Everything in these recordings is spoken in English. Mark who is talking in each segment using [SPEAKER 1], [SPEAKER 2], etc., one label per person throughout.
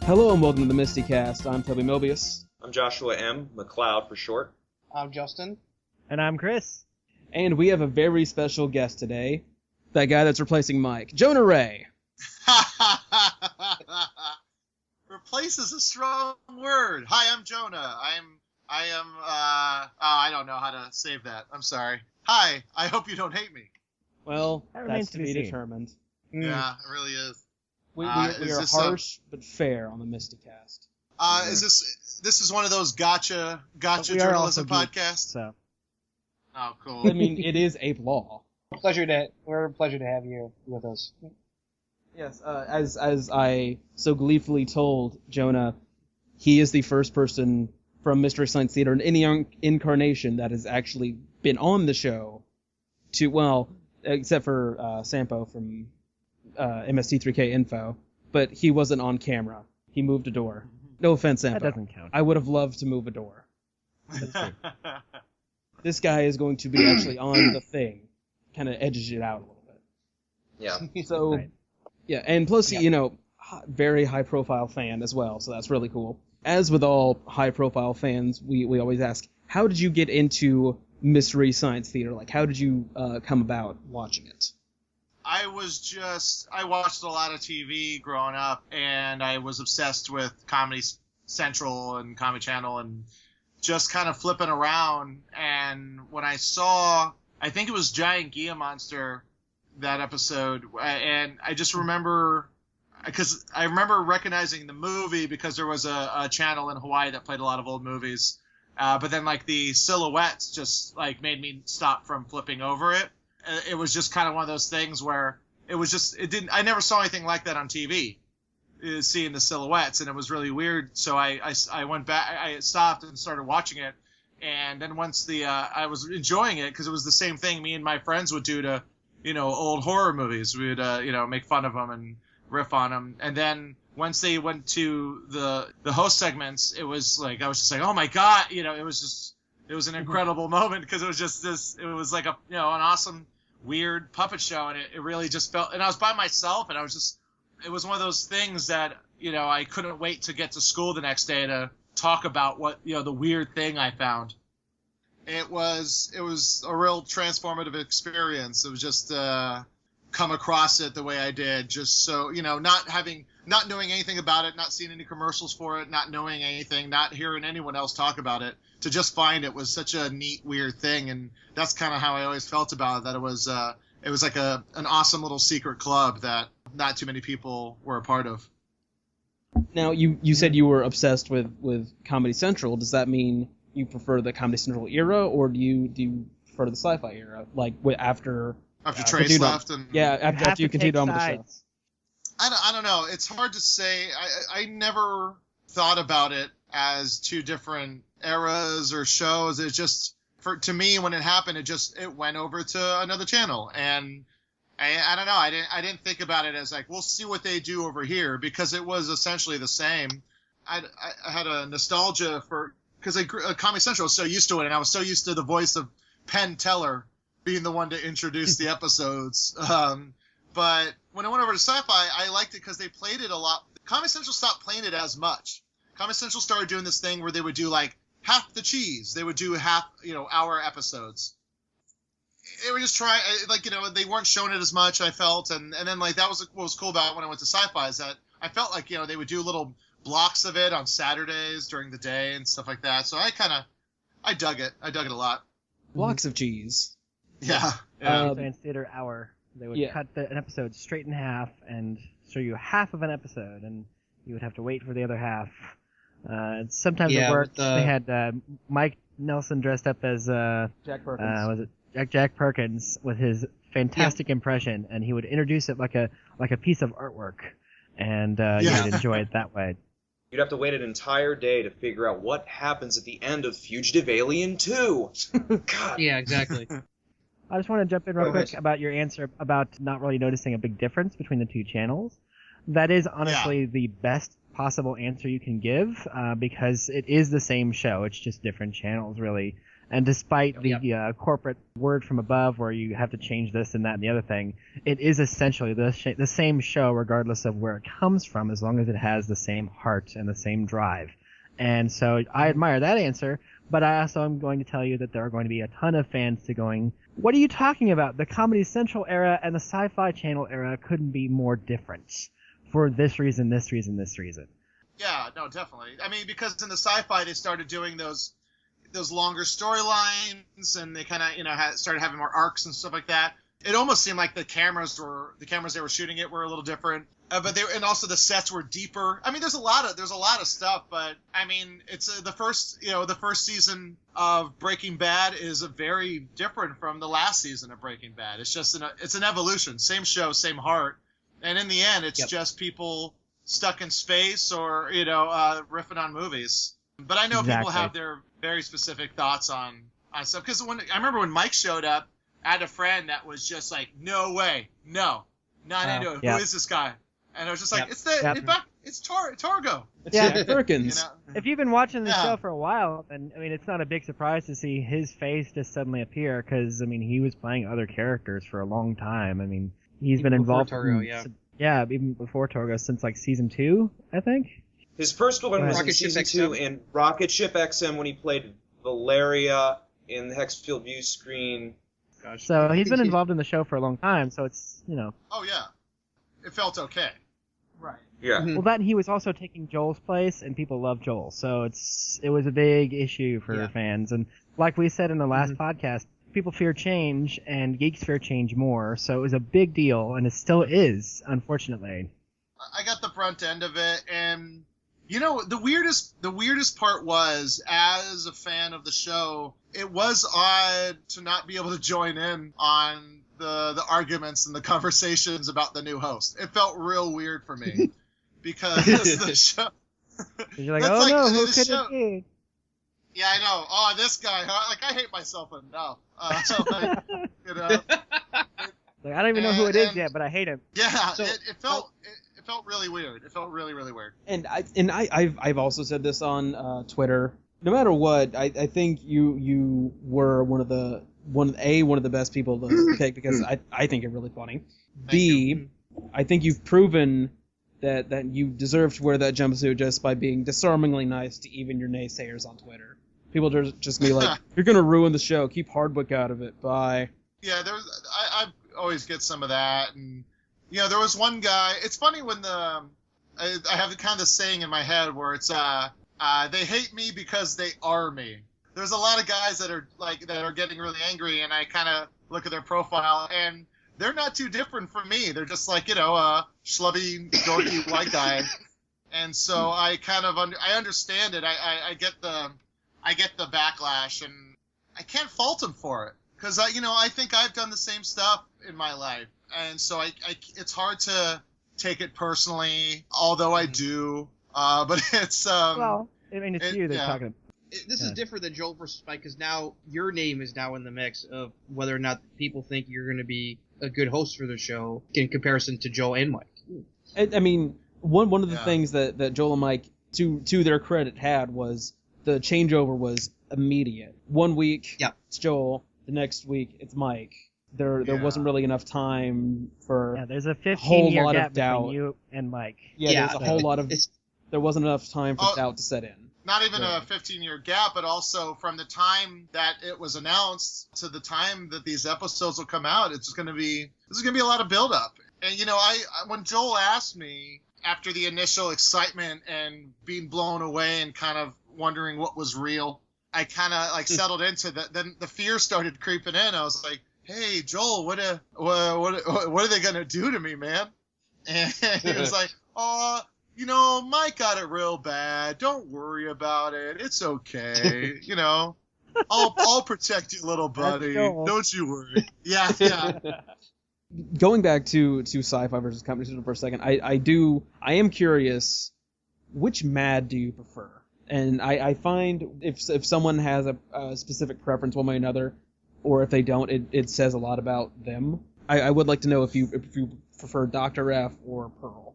[SPEAKER 1] Hello and welcome to the MSTieCast. I'm Toby Mobius.
[SPEAKER 2] I'm Joshua M. MacLeod for short.
[SPEAKER 3] I'm Justin.
[SPEAKER 4] And I'm Chris.
[SPEAKER 1] And we have a very special guest today. That guy that's replacing Mike. Jonah Ray.
[SPEAKER 3] Replace is a strong word. Hi, I'm Jonah. I don't know how to save that. I'm sorry. Hi, I hope you don't hate me.
[SPEAKER 1] Well,
[SPEAKER 4] That
[SPEAKER 1] that's
[SPEAKER 4] remains
[SPEAKER 1] to
[SPEAKER 4] to
[SPEAKER 1] be
[SPEAKER 4] be seen.
[SPEAKER 1] determined.
[SPEAKER 3] Yeah, it really is.
[SPEAKER 1] We
[SPEAKER 3] Is
[SPEAKER 1] are
[SPEAKER 3] this
[SPEAKER 1] harsh but fair on the MSTieCast.
[SPEAKER 3] Is this is one of those gotcha
[SPEAKER 4] We are
[SPEAKER 3] journalism
[SPEAKER 4] also geeks,
[SPEAKER 3] podcasts?
[SPEAKER 4] So
[SPEAKER 3] Oh, cool.
[SPEAKER 1] I mean, it is Ape Law.
[SPEAKER 5] We're a pleasure to have you with us.
[SPEAKER 1] Yes, as I so gleefully told Jonah, he is the first person from Mystery Science Theater in any incarnation that has actually been on the show except for Sampo from MST3K Info, but he wasn't on camera. He moved a door. No offense, Sampo.
[SPEAKER 4] that doesn't count.
[SPEAKER 1] I would have loved to move a door. This guy is going to be actually on the thing. Kind of edges it out a little bit.
[SPEAKER 2] Yeah.
[SPEAKER 1] So,
[SPEAKER 4] Right.
[SPEAKER 1] yeah, and plus, very high-profile fan as well, so that's really cool. As with all high-profile fans, we always ask, how did you get into Mystery Science Theater? Like, how did you come about watching it?
[SPEAKER 3] I watched a lot of TV growing up, and I was obsessed with Comedy Central and Comedy Channel and just kind of flipping around. And when I saw, I think it was Giant Gia Monster, that episode, and I just remember, because I remember recognizing the movie because there was a channel in Hawaii that played a lot of old movies. But then, like, the silhouettes just, like, made me stop from flipping over it. It was just kind of one of those things where I never saw anything like that on TV, seeing the silhouettes, and it was really weird. So I went back, I stopped and started watching it. And then once I was enjoying it because it was the same thing me and my friends would do to, old horror movies. We would, make fun of them and riff on them. And then once they went to the host segments, it was like, I was just like, oh my God, it was an incredible moment because it was just it was like an awesome, weird puppet show. And it really just felt, and I was by myself, and it was one of those things that, I couldn't wait to get to school the next day to talk about what, the weird thing I found. It was a real transformative experience. It was just come across it the way I did, just so, not knowing anything about it, not seeing any commercials for it, not knowing anything, not hearing anyone else talk about it, to just find it was such a neat, weird thing. And that's kind of how I always felt about it, that it was like an awesome little secret club that not too many people were a part of.
[SPEAKER 1] Now, you said you were obsessed with Comedy Central. Does that mean you prefer the Comedy Central era, or do you prefer the Sci-Fi era? Like, after
[SPEAKER 3] Trace left?
[SPEAKER 1] After you continued on with the show.
[SPEAKER 3] I don't know. It's hard to say. I never thought about it as two different eras or shows. It just, to me, when it happened, it went over to another channel. And I don't know. I didn't think about it as like, we'll see what they do over here, because it was essentially the same. I had a nostalgia because Comedy Central was so used to it, and I was so used to the voice of Penn Teller being the one to introduce the episodes. But when I went over to Sci-Fi, I liked it because they played it a lot. Comedy Central stopped playing it as much. Comedy Central started doing this thing where they would do like half the cheese. They would do half, hour episodes. They were just trying, they weren't showing it as much, I felt. And then, like, that was what was cool about it when I went to Sci-Fi, is that I felt like, they would do little blocks of it on Saturdays during the day and stuff like that. So I dug it. I dug it a lot.
[SPEAKER 1] Blocks of cheese.
[SPEAKER 3] Yeah.
[SPEAKER 4] Science Theater Hour. They would cut an episode straight in half and show you half of an episode, and you would have to wait for the other half. Sometimes it worked. They had Mike Nelson dressed up as
[SPEAKER 1] Jack Perkins.
[SPEAKER 4] Was it Jack Perkins with his fantastic impression, and he would introduce it like a piece of artwork, and you would enjoy it that way.
[SPEAKER 2] You'd have to wait an entire day to figure out what happens at the end of Fugitive Alien 2. God.
[SPEAKER 5] Yeah, exactly.
[SPEAKER 4] I just want to jump in real quick about your answer about not really noticing a big difference between the two channels. That is honestly the best possible answer you can give, because it is the same show. It's just different channels, really. And despite the corporate word from above where you have to change this and that and the other thing, it is essentially the same show regardless of where it comes from, as long as it has the same heart and the same drive. And so I admire that answer, but I also am going to tell you that there are going to be a ton of fans going, what are you talking about? The Comedy Central era and the Sci-Fi Channel era couldn't be more different for this reason, this reason, this reason.
[SPEAKER 3] Yeah, no, definitely. I mean, because in the Sci-Fi they started doing those longer storylines, and they kind of started having more arcs and stuff like that. It almost seemed like the cameras they were shooting it were a little different, and also the sets were deeper. I mean, there's a lot of stuff, but I mean, it's the first season of Breaking Bad is very different from the last season of Breaking Bad. It's just it's an evolution, same show, same heart, and in the end, it's just people stuck in space or riffing on movies. But I know people have their very specific thoughts on stuff. Because I remember when Mike showed up, I had a friend that was just like, "No way, no, not into it. Who is this guy?" And I was just like, "It's Torgo."
[SPEAKER 1] It's Perkins.
[SPEAKER 4] If you've been watching the show for a while, then I mean, it's not a big surprise to see his face just suddenly appear. Because I mean, he was playing other characters for a long time. I mean, he's been involved.
[SPEAKER 5] Torgo,
[SPEAKER 4] even before Torgo, since like season 2, I think.
[SPEAKER 2] His first one was in season 2 in Rocket Ship XM when he played Valeria in the Hexfield View screen.
[SPEAKER 5] Gosh.
[SPEAKER 4] So he's been involved in the show for a long time, so it's,
[SPEAKER 3] Oh, yeah. It felt okay.
[SPEAKER 5] Right.
[SPEAKER 2] Yeah.
[SPEAKER 4] Well, that he was also taking Joel's place, and people love Joel, so it was a big issue for fans. And like we said in the last podcast, people fear change, and geeks fear change more, so it was a big deal, and it still is, unfortunately.
[SPEAKER 3] I got the brunt end of it, and the weirdest part was, as a fan of the show, it was odd to not be able to join in on the arguments and the conversations about the new host. It felt real weird for me because the show.
[SPEAKER 4] You're like, oh no, who could it be?
[SPEAKER 3] Yeah, I know. Oh, this guy. Like, I hate myself enough.
[SPEAKER 4] Like, I don't even know who it is yet, but I hate him.
[SPEAKER 3] Yeah, so, it felt really weird. It felt really, really weird.
[SPEAKER 1] And I've also said this on Twitter. No matter what, I think you were one of the best people to pick because I think you're really funny. B, I think you've proven that you deserve to wear that jumpsuit just by being disarmingly nice to even your naysayers on Twitter. People just be like, "You're gonna ruin the show. Keep Hardwick out of it. Bye." Yeah,
[SPEAKER 3] I always get some of that, and there was one guy. It's funny when I have kind of the saying in my head where it's they hate me because they are me. There's a lot of guys that are getting really angry, and I kind of look at their profile, and they're not too different from me. They're just like a schlubby, dorky white guy, and so I kind of I understand it. I get the backlash, and I can't fault them for it because I think I've done the same stuff in my life, and so it's hard to take it personally, although I do. But it's
[SPEAKER 4] well, I mean, it's you they're talking about.
[SPEAKER 5] This is different than Joel versus Mike because now your name is now in the mix of whether or not people think you're going to be a good host for the show in comparison to Joel and Mike.
[SPEAKER 1] I mean, one of the things that Joel and Mike, to their credit, had was the changeover was immediate. 1 week, it's Joel. The next week, it's Mike. There wasn't really enough time for
[SPEAKER 4] there's a 15-year gap between you and Mike.
[SPEAKER 1] There's a whole lot of there wasn't enough time for doubt to set in.
[SPEAKER 3] Not even a 15-year gap, but also from the time that it was announced to the time that these episodes will come out, this is going to be a lot of build-up. And when Joel asked me after the initial excitement and being blown away and kind of wondering what was real, I kind of settled into that. Then the fear started creeping in. I was like, "Hey, Joel, what are they going to do to me, man?" And he was like, "Oh, Mike got it real bad. Don't worry about it. It's okay. I'll protect you, little buddy. Don't you worry." Yeah.
[SPEAKER 1] Going back to Sci-Fi versus Comedy Central for a second, I am curious, which Mad do you prefer? And I find if someone has a specific preference one way or another, or if they don't, it says a lot about them. I would like to know if you prefer Dr. F or Pearl.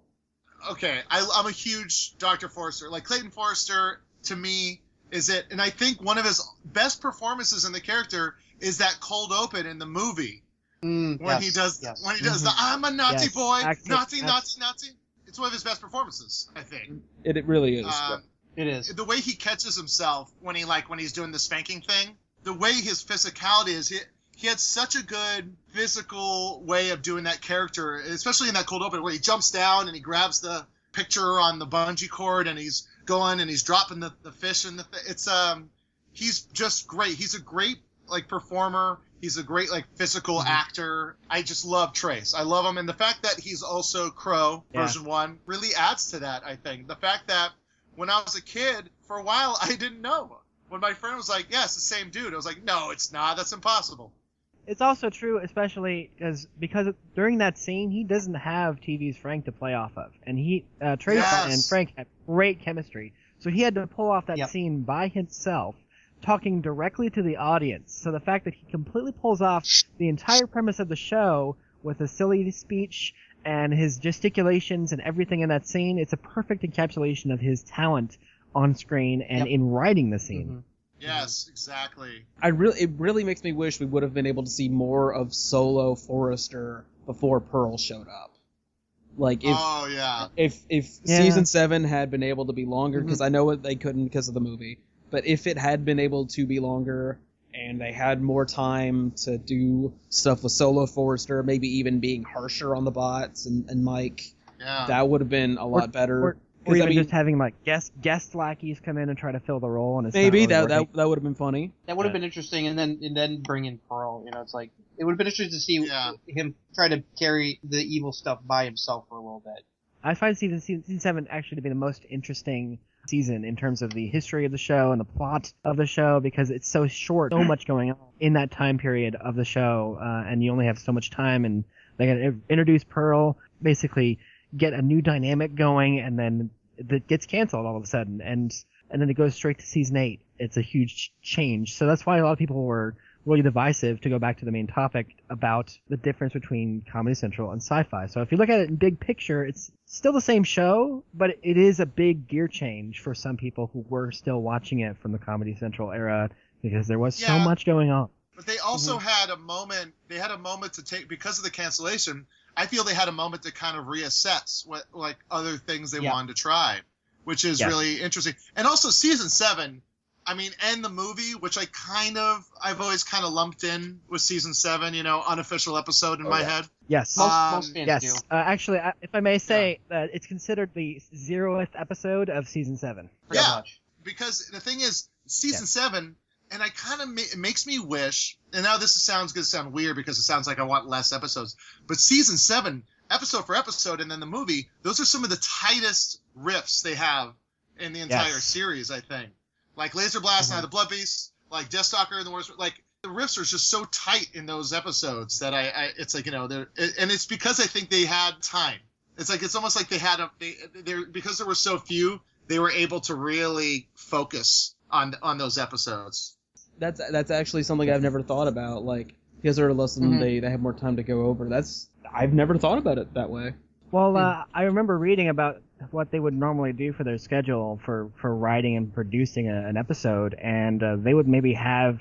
[SPEAKER 3] Okay, I'm a huge Dr. Forrester. Like, Clayton Forrester, to me, and I think one of his best performances in the character is that cold open in the movie when he does the I'm a Nazi boy, Nazi. It's one of his best performances, I think.
[SPEAKER 1] It really is.
[SPEAKER 5] It is.
[SPEAKER 3] The way he catches himself when he's doing the spanking thing, the way his physicality is, he had such a good physical way of doing that character, especially in that cold open where he jumps down and he grabs the picture on the bungee cord and he's going and he's dropping the fish in he's just great. He's a great performer. He's a great physical actor. I just love Trace. I love him, and the fact that he's also Crow version 1 really adds to that. I think the fact that when I was a kid, for a while I didn't know. When my friend was like, "Yeah, it's the same dude," I was like, "No, it's not. That's impossible."
[SPEAKER 4] It's also true, especially because during that scene, he doesn't have TV's Frank to play off of. And Trace and Frank had great chemistry. So he had to pull off that scene by himself, talking directly to the audience. So the fact that he completely pulls off the entire premise of the show with a silly speech and his gesticulations and everything in that scene, it's a perfect encapsulation of his talent on screen and in writing the scene.
[SPEAKER 3] Mm-hmm. Yes, exactly.
[SPEAKER 1] It really makes me wish we would have been able to see more of Solo Forrester before Pearl showed up. If season 7 had been able to be longer, because I know they couldn't because of the movie, but if it had been able to be longer and they had more time to do stuff with Solo Forrester, maybe even being harsher on the bots and Mike, that would have been a lot better.
[SPEAKER 4] Or even just having guest lackeys come in and try to fill the role, and
[SPEAKER 1] that would have been funny.
[SPEAKER 5] That would have been interesting, and then bring in Pearl. It's it would have been interesting to see him try to carry the evil stuff by himself for a little bit.
[SPEAKER 4] I find season 7 actually to be the most interesting season in terms of the history of the show and the plot of the show, because it's so short, so much going on in that time period of the show, and you only have so much time, and they got to introduce Pearl, basically get a new dynamic going, and then that gets canceled all of a sudden, and then it goes straight to season 8. It's a huge change. So that's why a lot of people were really divisive, to go back to the main topic, about the difference between Comedy Central and Sci-Fi. So if you look at it in big picture, it's still the same show, but it is a big gear change for some people who were still watching it from the Comedy Central era, because there was so much going on.
[SPEAKER 3] But they also had a moment. They had a moment to take, because of the cancellation. I feel they had a moment to kind of reassess what other things they wanted to try, which is really interesting. And also season 7, and the movie, which I've always kind of lumped in with season 7, unofficial episode in my head.
[SPEAKER 4] Yes.
[SPEAKER 5] Most fans do.
[SPEAKER 4] Actually, if I may say, it's considered the 0th episode of season 7.
[SPEAKER 3] Because the thing is, season 7, and it makes me wish, and now this sounds going to sound weird because it sounds like I want less episodes, but season 7, episode for episode, and then the movie, those are some of the tightest riffs they have in the entire series, I think. Like Laser Blast, Night of the Blood Beast, like Deathstalker and the Worst, the riffs are just so tight in those episodes that it's and it's because I think they had time. It's almost like they had because there were so few, they were able to really focus on those episodes.
[SPEAKER 1] That's actually something I've never thought about. Because they're less than they have more time to go over. I've never thought about it that way.
[SPEAKER 4] Well, I remember reading about what they would normally do for their schedule for writing and producing an episode, and they would maybe have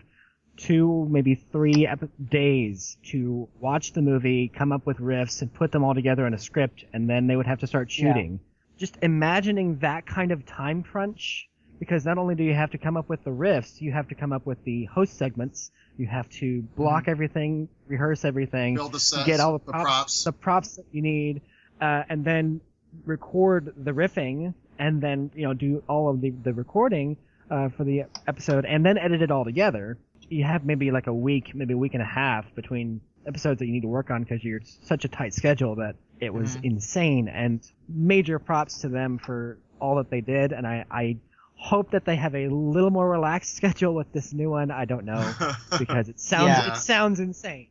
[SPEAKER 4] 2, maybe 3 days to watch the movie, come up with riffs, and put them all together in a script, and then they would have to start shooting. Just imagining that kind of time crunch. Because not only do you have to come up with the riffs, you have to come up with the host segments. You have to block everything, rehearse everything,
[SPEAKER 3] build the sets,
[SPEAKER 4] get all the props that you need, and then record the riffing, and then do all of the recording for the episode, and then edit it all together. You have maybe a week, maybe a week and a half between episodes that you need to work on, because you're such a tight schedule that it was insane. And major props to them for all that they did, and I hope that they have a little more relaxed schedule with this new one. I don't know, because it sounds insane.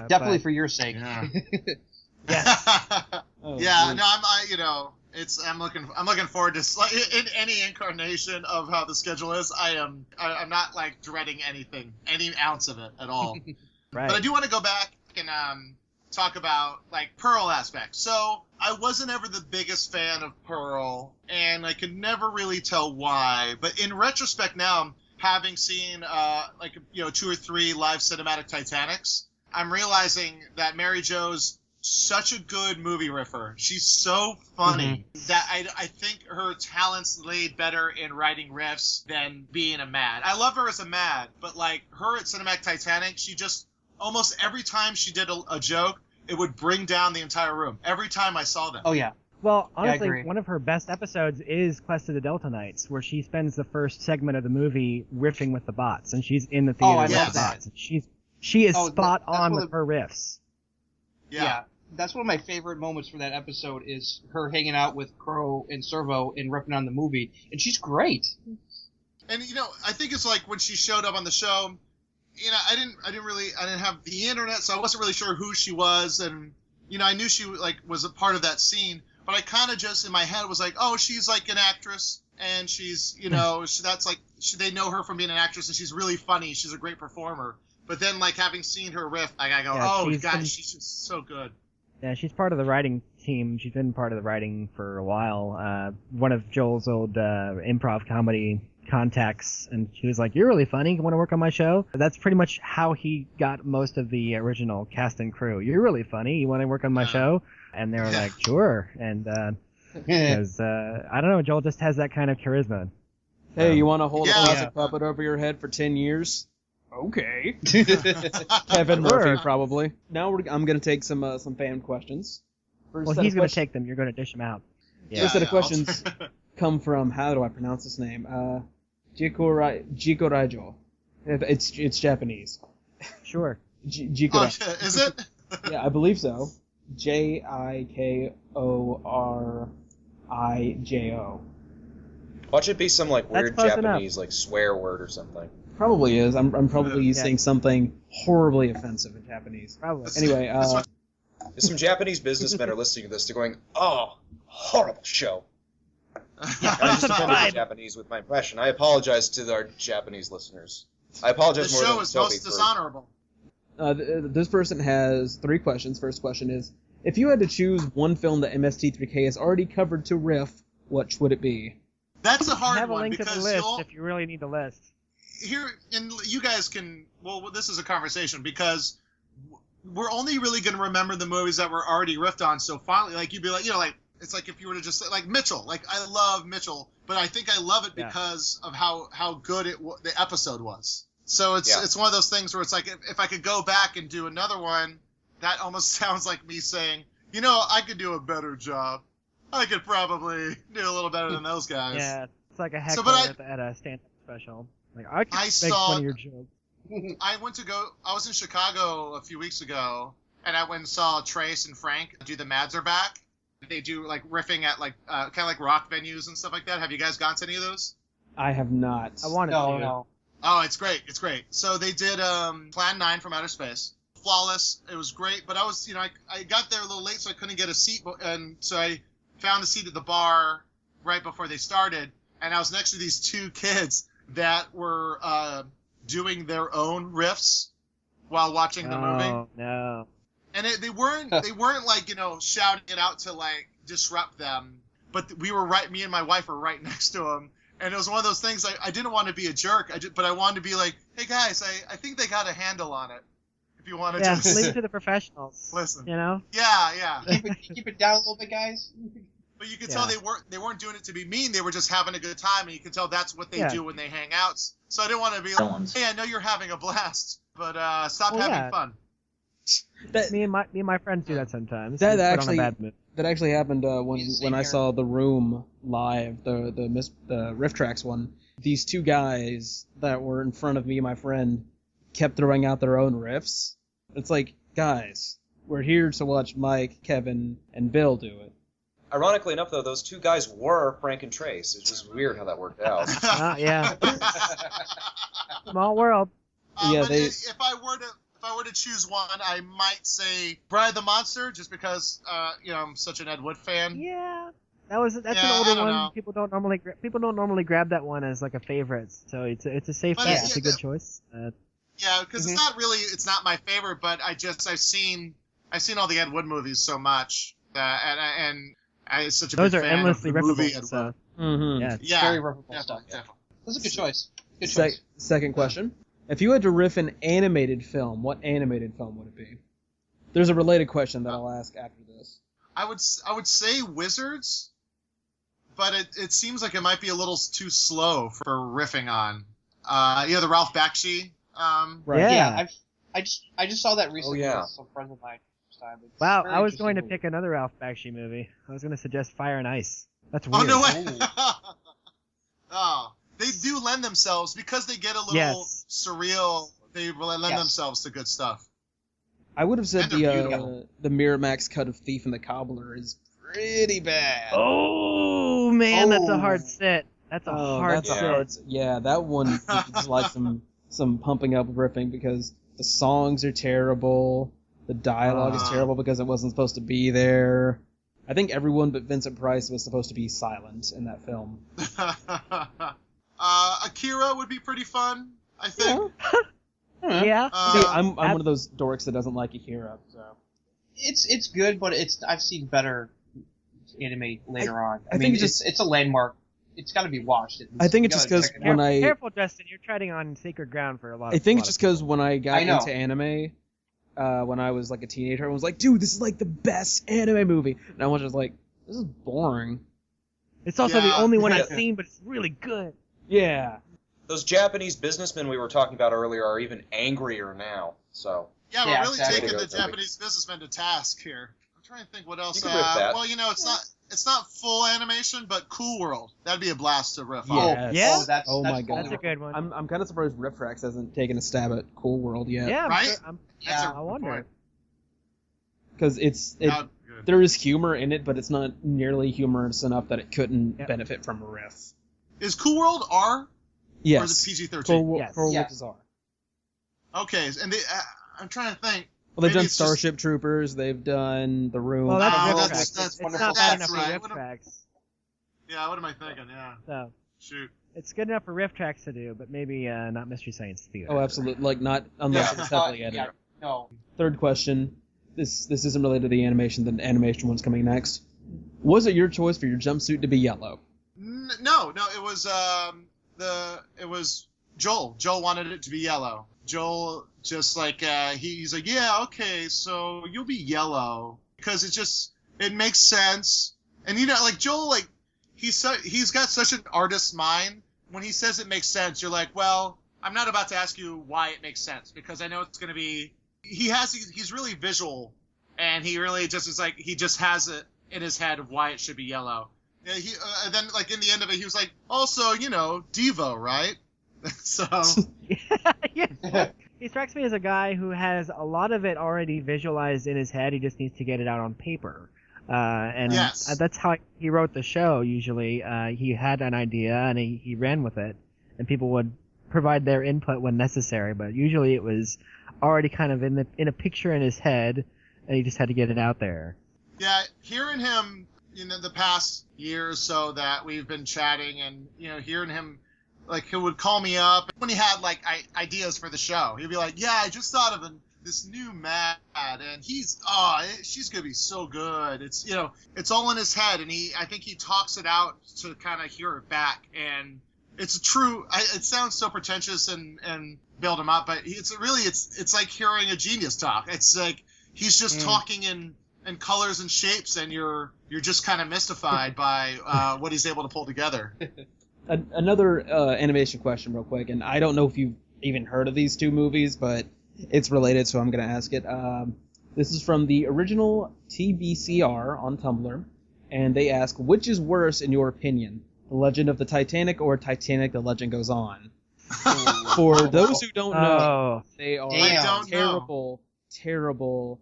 [SPEAKER 5] Definitely for your sake.
[SPEAKER 3] I'm looking forward to in any incarnation of how the schedule is. I'm not dreading any ounce of it at all.
[SPEAKER 4] Right.
[SPEAKER 3] But I do want to go back and talk about like Pearl aspects. So I wasn't ever the biggest fan of Pearl, and I could never really tell why. But in retrospect now, having seen 2 or 3 live cinematic Titanics, I'm realizing that Mary Jo's such a good movie riffer. She's so funny that I think her talents laid better in writing riffs than being a Mad. I love her as a Mad, but like her at Cinematic Titanic, she just almost every time she did a joke, it would bring down the entire room. Every time I saw them.
[SPEAKER 5] Oh yeah.
[SPEAKER 4] Well, honestly, one of her best episodes is Quest of the Delta Knights, where she spends the first segment of the movie riffing with the bots, and she's in the theater with the bots. And she is spot on with her riffs.
[SPEAKER 5] Yeah. That's one of my favorite moments for that episode is her hanging out with Crow and Servo and ripping on the movie, and she's great.
[SPEAKER 3] And I think it's like when she showed up on the show, I didn't have the internet, so I wasn't really sure who she was, and I knew she was a part of that scene, but I kind of just in my head was like, oh, she's like an actress, and she's they know her from being an actress, and she's really funny, she's a great performer. But then having seen her riff, I go, she's just so good.
[SPEAKER 4] Yeah, she's part of the writing team. She's been part of the writing for a while. One of Joel's old improv comedy contacts, and she was like, "You're really funny. You want to work on my show?" That's pretty much how he got most of the original cast and crew. "You're really funny. You want to work on my show?" And they were like, "Sure." And because I don't know, Joel just has that kind of charisma.
[SPEAKER 1] Hey, you want to hold a plastic puppet over your head for 10 years? Okay. Kevin Murphy, probably. Now I'm going to take some fan questions.
[SPEAKER 4] Well, he's going to take them. You're going to dish them out.
[SPEAKER 1] First set of questions come from, how do I pronounce this name? Jikoraijo. It's Japanese.
[SPEAKER 4] Sure.
[SPEAKER 1] Jikoraijo.
[SPEAKER 3] Is it?
[SPEAKER 1] Yeah, I believe so. Jikorijo.
[SPEAKER 2] Watch it be some weird Japanese swear word or something.
[SPEAKER 1] Probably is. I'm probably saying something horribly offensive in Japanese.
[SPEAKER 4] Probably.
[SPEAKER 1] Anyway,
[SPEAKER 2] if some Japanese businessmen are listening to this, they're going, "Oh, horrible show." I just offended Japanese with my impression. I apologize to our Japanese listeners. I apologize more than Toby.
[SPEAKER 3] The show is most dishonorable.
[SPEAKER 1] This person has 3 questions. First question is, if you had to choose one film that MST3K has already covered to riff, which would it be?
[SPEAKER 3] That's a hard one.
[SPEAKER 4] Have a link to the list if you really need the list.
[SPEAKER 3] Here, and you guys can, this is a conversation, because we're only really going to remember the movies that were already riffed on, so finally, you'd be it's like if you were to just say, Mitchell, I love Mitchell, but I think I love it because of how good the episode was. So it's one of those things where it's like, if I could go back and do another one, that almost sounds like me saying, I could do a better job. I could probably do a little better than those guys.
[SPEAKER 4] Yeah, it's like a heckler at a stand-up special. I could make one of your jokes.
[SPEAKER 3] I was in Chicago a few weeks ago, and I went and saw Trace and Frank do the Mads Are Back. They do riffing at kind of rock venues and stuff like that. Have you guys gone to any of those?
[SPEAKER 1] I have not.
[SPEAKER 4] I wanted to.
[SPEAKER 5] No.
[SPEAKER 3] Oh, it's great. It's great. So they did Plan 9 from Outer Space. Flawless. It was great, but I was, I got there a little late, so I couldn't get a seat, and so I found a seat at the bar right before they started, and I was next to these 2 kids that were doing their own riffs while watching the movie.
[SPEAKER 4] Oh, no.
[SPEAKER 3] And they weren't shouting it out to disrupt them, but me and my wife were right next to them, and it was one of those things I didn't want to be a jerk, but I wanted to be like, hey guys, I think they got a handle on it. If you want to just
[SPEAKER 4] leave it to the professionals.
[SPEAKER 3] Listen.
[SPEAKER 5] Yeah. Keep it down a little bit, guys.
[SPEAKER 3] But you could tell they weren't doing it to be mean. They were just having a good time, and you can tell that's what they do when they hang out. So I didn't want to be like, hey, I know you're having a blast, but stop having fun.
[SPEAKER 4] Me and my friends do that sometimes.
[SPEAKER 1] That actually happened when I saw The Room live, the Riff Tracks one. These 2 guys that were in front of me and my friend kept throwing out their own riffs. It's like, guys, we're here to watch Mike, Kevin, and Bill do it.
[SPEAKER 2] Ironically enough, though, those 2 guys were Frank and Trace. It's just weird how that worked out.
[SPEAKER 4] Yeah. Small world.
[SPEAKER 3] If I were to choose one, I might say Bride the Monster, just because I'm such an Ed Wood fan.
[SPEAKER 4] Yeah. That's an older one. Know. People don't normally grab that one as a favorite, so it's a safe bet. It's a good choice.
[SPEAKER 3] Yeah, because it's not my favorite, but I've seen I've seen all the Ed Wood movies so much that, and it's such a
[SPEAKER 4] Those
[SPEAKER 3] big
[SPEAKER 4] are
[SPEAKER 3] fan
[SPEAKER 4] endlessly
[SPEAKER 3] of the movie
[SPEAKER 4] rippable.
[SPEAKER 3] Ed
[SPEAKER 4] So.
[SPEAKER 3] Wood.
[SPEAKER 1] Mm-hmm.
[SPEAKER 3] Yeah,
[SPEAKER 5] very rippable
[SPEAKER 3] definitely,
[SPEAKER 5] stuff.
[SPEAKER 3] definitely.
[SPEAKER 5] That's a good choice. Good choice.
[SPEAKER 1] Second question. If you had to riff an animated film, what animated film would it be? There's a related question that I'll ask after this.
[SPEAKER 3] I would say Wizards, but it seems like it might be a little too slow for riffing on. The Ralph Bakshi.
[SPEAKER 1] Right.
[SPEAKER 4] Yeah.
[SPEAKER 5] I just saw that recently
[SPEAKER 2] yeah.
[SPEAKER 5] with some friends of mine.
[SPEAKER 4] Wow, I was going to pick another Ralph Bakshi movie. I was going to suggest Fire and Ice. That's weird.
[SPEAKER 3] Oh, no way. Oh, they do lend themselves, because they get a little surreal, they lend themselves to good stuff.
[SPEAKER 1] I would have said
[SPEAKER 3] And
[SPEAKER 1] the Miramax cut of Thief and the Cobbler is pretty bad.
[SPEAKER 4] Oh, man, that's a hard sit. That's a hard sit.
[SPEAKER 1] Yeah, that one needs like some pumping up riffing, because the songs are terrible. The dialogue is terrible because it wasn't supposed to be there. I think everyone but Vincent Price was supposed to be silent in that film.
[SPEAKER 3] Akira would be pretty fun, I think.
[SPEAKER 4] Yeah.
[SPEAKER 1] See, I'm one of those dorks that doesn't like Akira, so.
[SPEAKER 5] It's good, but I've seen better anime later on.
[SPEAKER 1] I
[SPEAKER 5] mean,
[SPEAKER 1] think
[SPEAKER 5] it's a landmark. It's got to be watched.
[SPEAKER 1] I think it's just because when
[SPEAKER 4] Careful, Justin, you're treading on sacred ground for a lot of
[SPEAKER 1] I think it's just because when I got into anime, when I was like a teenager, I was like, dude, this is like the best anime movie. And I was just like, this is boring.
[SPEAKER 4] It's also the only one I've seen, but it's really good.
[SPEAKER 1] Yeah.
[SPEAKER 2] Those Japanese businessmen we were talking about earlier are even angrier now. So.
[SPEAKER 3] Yeah, we're really taking the Japanese businessmen to task here. I'm trying to think what else. Well, it's not full animation, but Cool World. That'd be a blast to riff on.
[SPEAKER 4] Yeah.
[SPEAKER 5] Oh
[SPEAKER 1] my god,
[SPEAKER 4] that's a good one.
[SPEAKER 1] I'm kind of surprised Riff Tracks hasn't taken a stab at Cool World yet.
[SPEAKER 4] Yeah,
[SPEAKER 3] right.
[SPEAKER 4] I wonder.
[SPEAKER 1] Because there is humor in it, but it's not nearly humorous enough that it couldn't benefit from a riff.
[SPEAKER 3] Is Cool World R?
[SPEAKER 1] Yes.
[SPEAKER 3] Or is it PG-13?
[SPEAKER 1] Cool World is R.
[SPEAKER 3] Okay, and I'm trying to think.
[SPEAKER 1] Well, they've done Starship Troopers. They've done The Room.
[SPEAKER 4] Well,
[SPEAKER 3] that's
[SPEAKER 5] wonderful.
[SPEAKER 4] It's not bad enough
[SPEAKER 3] right.
[SPEAKER 4] for Riff Tracks.
[SPEAKER 3] Yeah, what am I thinking? Yeah.
[SPEAKER 4] So.
[SPEAKER 3] Shoot.
[SPEAKER 4] It's good enough for Riff Tracks to do, but maybe not Mystery Science Theater.
[SPEAKER 1] Oh, absolutely. Like, not unless it's heavily edited.
[SPEAKER 5] No.
[SPEAKER 1] Third question. This isn't related to the animation. The animation one's coming next. Was it your choice for your jumpsuit to be yellow?
[SPEAKER 3] No. It was Joel. Joel wanted it to be yellow. Joel just like he's like, yeah, okay, so you'll be yellow because it makes sense. And like Joel, like he's got such an artist's mind. When he says it makes sense, you're like, well, I'm not about to ask you why it makes sense, because I know it's going to be. He's really visual, and he really just is like he just has it in his head of why it should be yellow. Yeah, and then like in the end of it, he was like, also, Devo, right? So
[SPEAKER 4] yeah. He strikes me as a guy who has a lot of it already visualized in his head. He just needs to get it out on paper. And that's how he wrote the show. Usually, he had an idea and he ran with it, and people would provide their input when necessary. But usually, it was already kind of in a picture in his head, and he just had to get it out there.
[SPEAKER 3] Yeah, hearing him, the past year or so that we've been chatting, and hearing him. Like, he would call me up when he had, like, ideas for the show. He'd be like, yeah, I just thought of this new Mad, and she's going to be so good. It's, it's all in his head, and I think he talks it out to kind of hear it back. And it's true. It sounds so pretentious and build him up, but it's like hearing a genius talk. It's like he's just talking in colors and shapes, and you're just kind of mystified by what he's able to pull together.
[SPEAKER 1] Another animation question real quick, and I don't know if you've even heard of these two movies, but it's related, so I'm going to ask it. This is from the original TBCR on Tumblr, and they ask, which is worse in your opinion, The Legend of the Titanic or Titanic, The Legend Goes On? For those who don't know, they are terrible,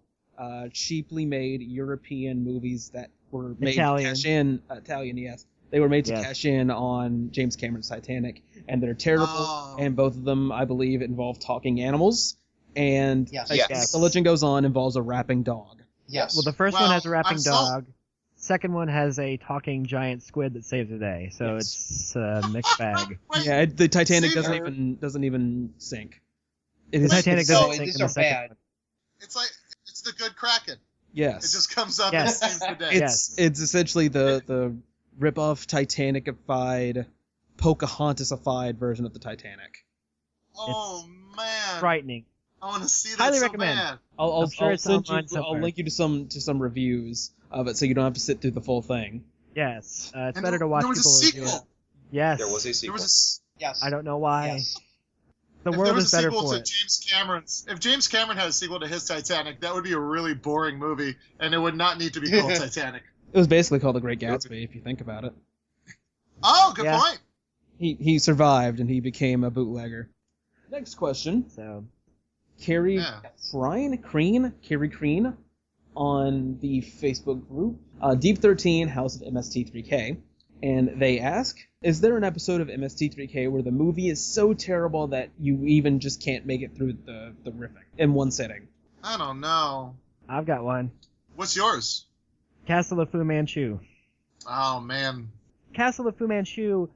[SPEAKER 1] cheaply made European movies that were made to cash in. Italian, yes. They were made to cash in on James Cameron's Titanic, and they're terrible, and both of them, I believe, involve talking animals, and Titanic, The Legend Goes On involves a rapping dog.
[SPEAKER 5] Yes.
[SPEAKER 4] Well, the first one has a rapping dog. Second one has a talking giant squid that saves the day, so it's a mixed bag.
[SPEAKER 1] Yeah, the Titanic doesn't even sink.
[SPEAKER 4] The Titanic doesn't sink in the second one.
[SPEAKER 3] It's the Good Kraken.
[SPEAKER 1] Yes.
[SPEAKER 3] It just comes up and saves the day.
[SPEAKER 1] It's essentially the rip-off Titanic-ified, Pocahontas-ified version of the Titanic.
[SPEAKER 3] Oh, man.
[SPEAKER 4] Frightening.
[SPEAKER 3] I want to see that
[SPEAKER 4] Highly
[SPEAKER 3] so
[SPEAKER 4] recommend.
[SPEAKER 3] bad.
[SPEAKER 1] I'll
[SPEAKER 4] sure it's
[SPEAKER 1] send
[SPEAKER 4] online
[SPEAKER 1] you.
[SPEAKER 4] somewhere.
[SPEAKER 1] I'll link you to some reviews of it, so you don't have to sit through the full thing.
[SPEAKER 4] Yes, it's
[SPEAKER 3] And
[SPEAKER 4] better to watch
[SPEAKER 3] there was
[SPEAKER 4] people
[SPEAKER 3] a
[SPEAKER 4] review
[SPEAKER 3] sequel.
[SPEAKER 4] it. Yes.
[SPEAKER 2] There was a sequel.
[SPEAKER 5] Yes.
[SPEAKER 4] I don't know why.
[SPEAKER 5] Yes.
[SPEAKER 4] The
[SPEAKER 3] If
[SPEAKER 4] world
[SPEAKER 3] there was
[SPEAKER 4] is
[SPEAKER 3] a
[SPEAKER 4] better
[SPEAKER 3] sequel
[SPEAKER 4] for
[SPEAKER 3] to
[SPEAKER 4] it.
[SPEAKER 3] James Cameron's, if James Cameron had a sequel to his Titanic, that would be a really boring movie, and it would not need to be called Titanic.
[SPEAKER 1] It was basically called The Great Gatsby, if you think about it.
[SPEAKER 3] Oh, good
[SPEAKER 4] Yeah.
[SPEAKER 3] point.
[SPEAKER 1] He survived and he became a bootlegger. Next question.
[SPEAKER 4] So
[SPEAKER 1] Carrie
[SPEAKER 3] Yeah.
[SPEAKER 1] Crean on the Facebook group, Deep 13 House of MST3K, and they ask, is there an episode of MST3K where the movie is so terrible that you even just can't make it through the riffing in one sitting?
[SPEAKER 3] I don't know.
[SPEAKER 4] I've got one.
[SPEAKER 3] What's yours?
[SPEAKER 4] Castle of Fu Manchu.
[SPEAKER 3] Oh, man.
[SPEAKER 4] Castle of Fu Manchu,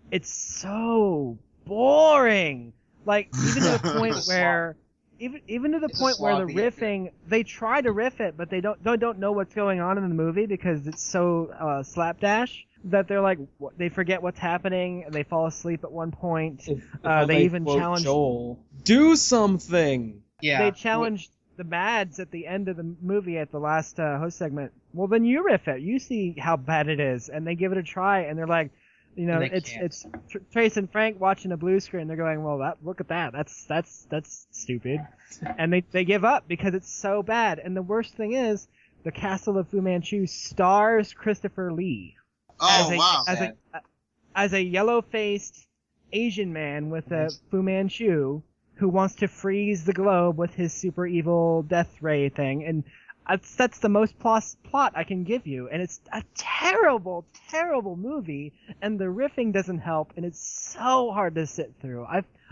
[SPEAKER 4] it's so boring. Like even to the point where even to the
[SPEAKER 5] It's a
[SPEAKER 4] point where the
[SPEAKER 5] sloppy
[SPEAKER 4] riffing, they try to riff it, but they don't know what's going on in the movie because it's so slapdash that they're like they forget what's happening and they fall asleep at one point.
[SPEAKER 1] If I
[SPEAKER 4] They
[SPEAKER 1] may
[SPEAKER 4] even
[SPEAKER 1] quote
[SPEAKER 4] challenge
[SPEAKER 1] Joel, do something.
[SPEAKER 5] Yeah.
[SPEAKER 4] They challenged the Mads at the end of the movie at the last host segment. Well, then you riff it. You see how bad it is, and they give it a try, and they're like, you know,
[SPEAKER 5] And they
[SPEAKER 4] it's Trace and Frank watching a blue screen. They're going, well, look at that. That's stupid, and they give up because it's so bad. And the worst thing is, the Castle of Fu Manchu stars Christopher Lee
[SPEAKER 3] Oh, wow.
[SPEAKER 4] as a yellow-faced Asian man with a Fu Manchu who wants to freeze the globe with his super evil death ray thing, and that's the most plot I can give you, and it's a terrible, terrible movie, and the riffing doesn't help, and it's so hard to sit through.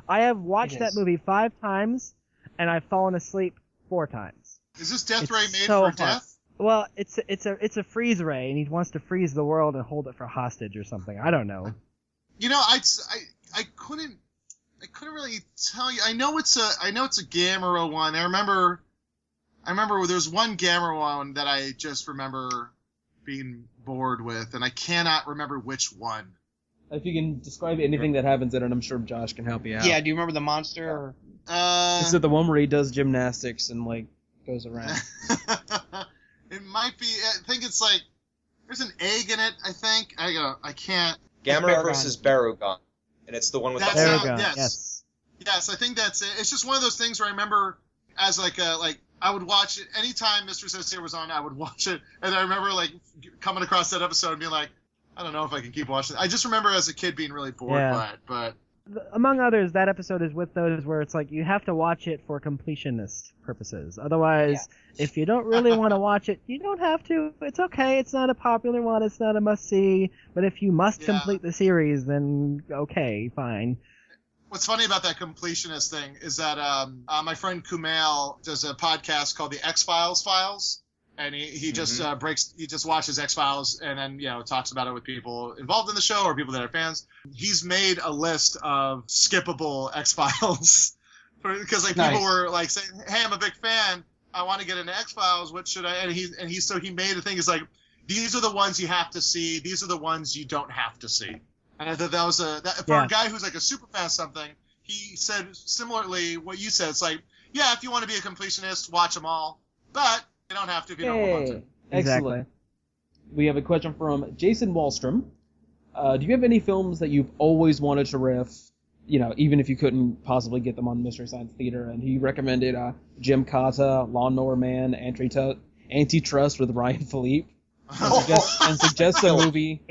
[SPEAKER 4] I have watched that movie 5 times, and I've fallen asleep 4 times.
[SPEAKER 3] Is this Death Ray made
[SPEAKER 4] so
[SPEAKER 3] for
[SPEAKER 4] hard.
[SPEAKER 3] death?
[SPEAKER 4] Well, it's a freeze ray, and he wants to freeze the world and hold it for hostage or something. I don't know.
[SPEAKER 3] You know, I couldn't really tell you. I know it's a Gamera one. I remember there's one Gamera one that I just remember being bored with, and I cannot remember which one.
[SPEAKER 1] If you can describe anything that happens in it, I'm sure Josh can help you out.
[SPEAKER 5] Yeah, do you remember the monster?
[SPEAKER 1] Is it the one where he does gymnastics and like goes around?
[SPEAKER 3] It might be. I think it's like there's an egg in it. I think. I can't.
[SPEAKER 2] Gamera versus Barugon, and it's the one with
[SPEAKER 3] That's
[SPEAKER 2] the
[SPEAKER 4] There we
[SPEAKER 3] how-
[SPEAKER 4] go.
[SPEAKER 3] yes. Yes, I think that's it. It's just one of those things where I remember as I would watch it anytime Mr. Sincere was on. I would watch it, and I remember like coming across that episode and being like, I don't know if I can keep watching it. I just remember as a kid being really bored by it, but.
[SPEAKER 4] Among others, that episode is with those where it's like you have to watch it for completionist purposes. Otherwise, if you don't really want to watch it, you don't have to. It's okay. It's not a popular one. It's not a must-see. But if you must complete the series, then okay, fine.
[SPEAKER 3] What's funny about that completionist thing is that my friend Kumail does a podcast called the X-Files Files. And he just he just watches X-Files and then, talks about it with people involved in the show or people that are fans. He's made a list of skippable X-Files because people were like saying, "Hey, I'm a big fan. I want to get into X-Files. What should I?" And he made a thing. It's like, these are the ones you have to see. These are the ones you don't have to see. And I thought that was for a guy who's like a super fan of something. He said similarly what you said. It's like, yeah, if you want to be a completionist, watch them all, but you don't have to if you don't want to.
[SPEAKER 1] Excellent.
[SPEAKER 4] Exactly.
[SPEAKER 1] We have a question from Jason Wallstrom. Do you have any films that you've always wanted to riff, even if you couldn't possibly get them on Mystery Science Theater? And he recommended Jim Cotta, Lawnmower Man, Antitrust with Ryan Philippe, and suggests a movie